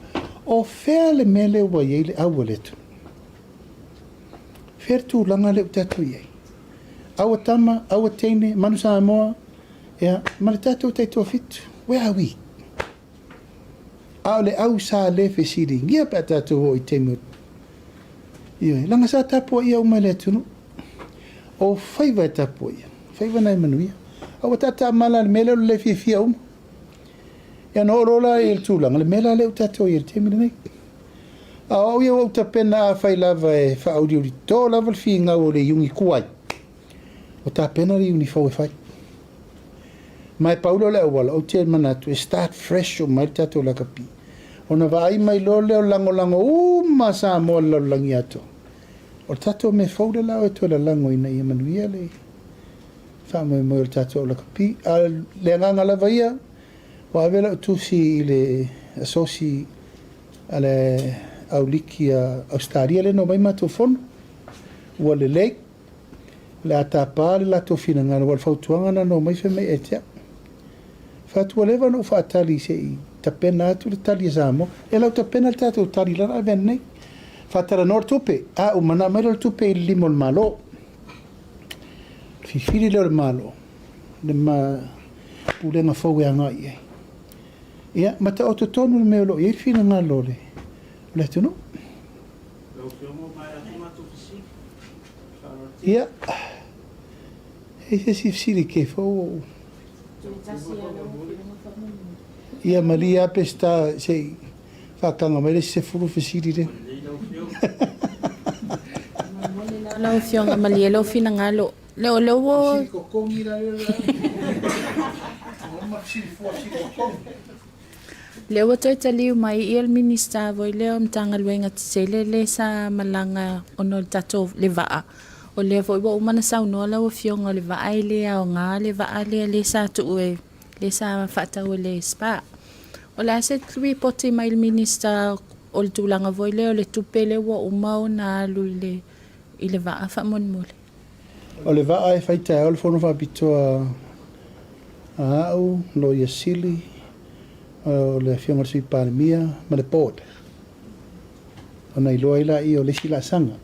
O whea le mele ua i le aua le tu. Fer tūlanga le tātou iei. Aua tama, aua teine, manu Samoa, ia, ma le tātou taitoa fitu. Where are we? Ao le au sa le fesiri, ngia pa tātou o i teimut. Ioi, langa sa tapua ia umai le tunu. O whaiva e tapua ia, whaiva nai manuia. Aua tata mala le mele le fia uma. Ia no rola i le tūlanga, le mela le tātou i le teimut nei. Au ia o ta pena a whai lava e whauri uri tō lava le fi ngau o le iungi kuai. O ta pena le iungi fau e whai. Mai paulo le awala, o te manatu, e start fresh o mai tātou la kapi. O na vai mai lo leo lango ma sa moa la langi ato. O tātou me fau le lao e tō la lango ina i manuia le. Wha moe moe o tātou la kapi. A le nganga lava ia, o avela o tūsi i le asosi a le au liki a Australia le no mai mato fono. Ua le lei, le atapa le lato fina ngana, wal fautuanga na no mai fe mai etea. Fatua lewa no whaatali se i tapena atu le tali e Samoa. E lau tapena le tātou tali lara e venei. Whaatara nor tupe, a umana mai le tupe i limo le malo. Fifiri le malo. Le ma pulenga fau e anga i e. Ia, mata o tonu le meo lo, i e fina ngā lo le. Le tunu? Ia. E se si fsiri ke fau. Ia mali ape sta se whakanga mai se furu fsiri re. Lau fionga mali e lau fina ngalo. Leo leo wo. Fsiri kokongi ra re ra. Oma fsiri fua fsiri kokongi. Leo toi taliu mai i el minista voi leo mtanga luenga tisele le sa malanga ono tato le vaa. O le voi wa umana sa unoa lau fionga le vaa i le au ngā le vaa le sa tuue le sa whatau le spa. O le ase tui poti mai il minista o le tūlanga voi leo le tupe le wa umau na alu i le vaa whamon mole. O le vaa e whaitai o le whono whapitoa a au, lo ia sili, o le fionga sui palemia, ma le board. O nei loa ila i o le sila sanga.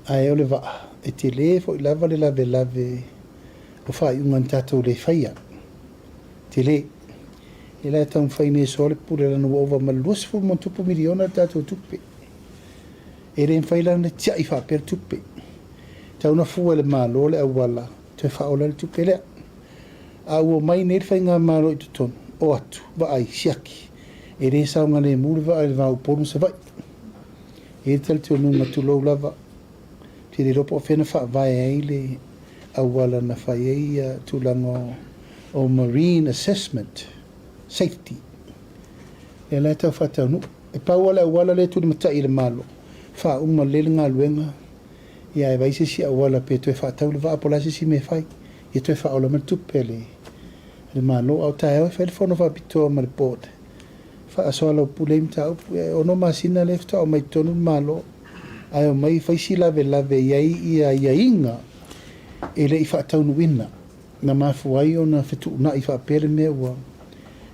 Ai o le vaa, e te le fo i lava le lave o whai ungan tātou le whaia. Te le, e lai taun whaine e sole pure lana ova ma luasfu mon tupu miliona tātou tupe. E rein whaila na tia i whapera tupe. Tauna fua le malo le awala, te whaola le tupe lea. A ua mai ne whai ngā malo i tutonu, o atu, wa ai, siaki. E rein saunga le mure wa ai le vau ponu sa vai. E tali te onunga tulou lava. Te re ropo whena wha vai ai le awala na whai ai tūlanga o Marine Assessment Safety. E lai tau whatau nu. E pau ala awala le tūli matai le malo. Wha uma lele ngā luenga. Ia e vaise si awala pe toe whatau le waa polase si me whai. Ia toe wha ola tupe le malo. Au tae au e whaile whono wha pitoa ma le board. Wha asoa lau pule imta au. Ono masina le fta o mai tonu malo. Ai o mai whaisi lave iai ia inga. E le i whaatau nuina. Na mafu ai o na whetu na i whaapere mea ua.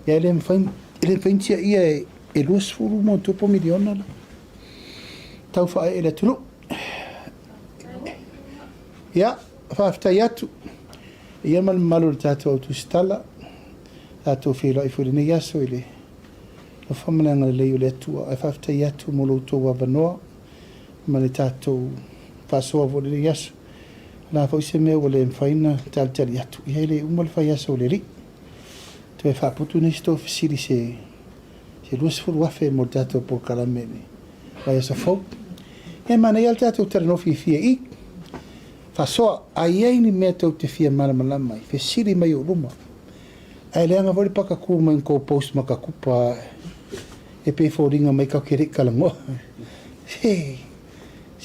Ia ele mwhaintia ia e luas furu mo tupo miliona la. Tau wha e le tulu. Ia, whaaftai atu. Ia mal malu le tātou au tu stala. Tātou whila i furi nei aso i le. No whamananga le leo le atua. Ai whaaftai atu mo lo tō wavanoa. Ma le tātou whasoa vo le nei aso. La fo se me wole faina tali atu i hele umal fa ya so le ri to fa putu ni sto fisiri se luas fu wafe mo dato por calamene va ya so fo e mana ya tato terno fi i fa so ai ni meto te fia mala mala mai fisiri mai ruma ai le nga voli paka ku man ko post maka kupa e pe fo ringa mai ka kere kalango se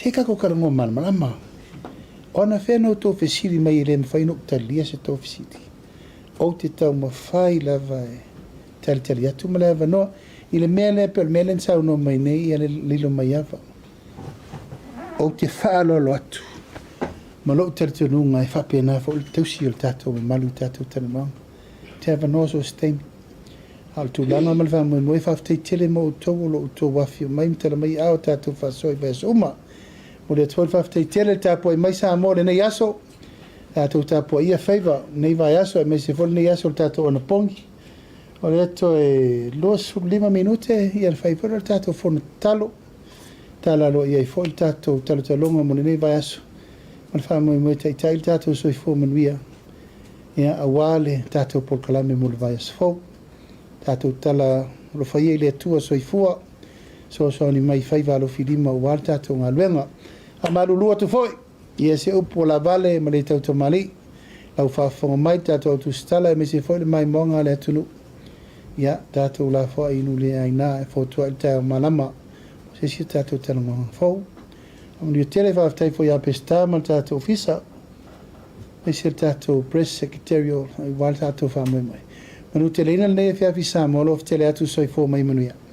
ka ko kalango mala mala mai ona whenau tō whesiri mai re mwhaino talia se tō whesiri. O te tau mawhai lava e tali atu ma lava noa. I le mea lepe o le mea len sau no mai nei i le lilo mai awa. O te whaalolo atu. Ma lo tali tununga e whapena fo le tausi o le tātou ma malu tātou tana maunga. Te awa noa so steimi. Al tu langa ma le wha moe whaaftei tele mo o tō lo o tō wafi o mai mtala mai ao tātou whaasoi vai so uma. o le tuai whaftai tele tāpua i mai sa mo le nei aso tātou tāpua ia whaiva nei vai aso e mai se fol nei aso tātou ana pongi o le ato e 5 minute ia le whaipura le tātou whona talo tālalo ia i fol tātou talo talonga mo le nei vai aso ma le whamui mo i tai tātou soi fō manuia ia awale tātou por kalame mo le vai aso fō tātou tala lo whaia le atua soi fua so ni mai whaiva alo whilima o wale tātou ngā luenga a malulua tu foi ia se upo la vale ma le tau tamali lau whaafonga mai tātou tu stala e me se foi le mai monga le atunu ia tātou la fo inu le aina e fotua il tau malama se si tātou talanga fau amni o tele whaftai foi a pesta ma tātou fisa me se tātou press secretarial i wale tātou whamai mai manu tele ina le fia fisa mo lo tele atu soi fo mai manuia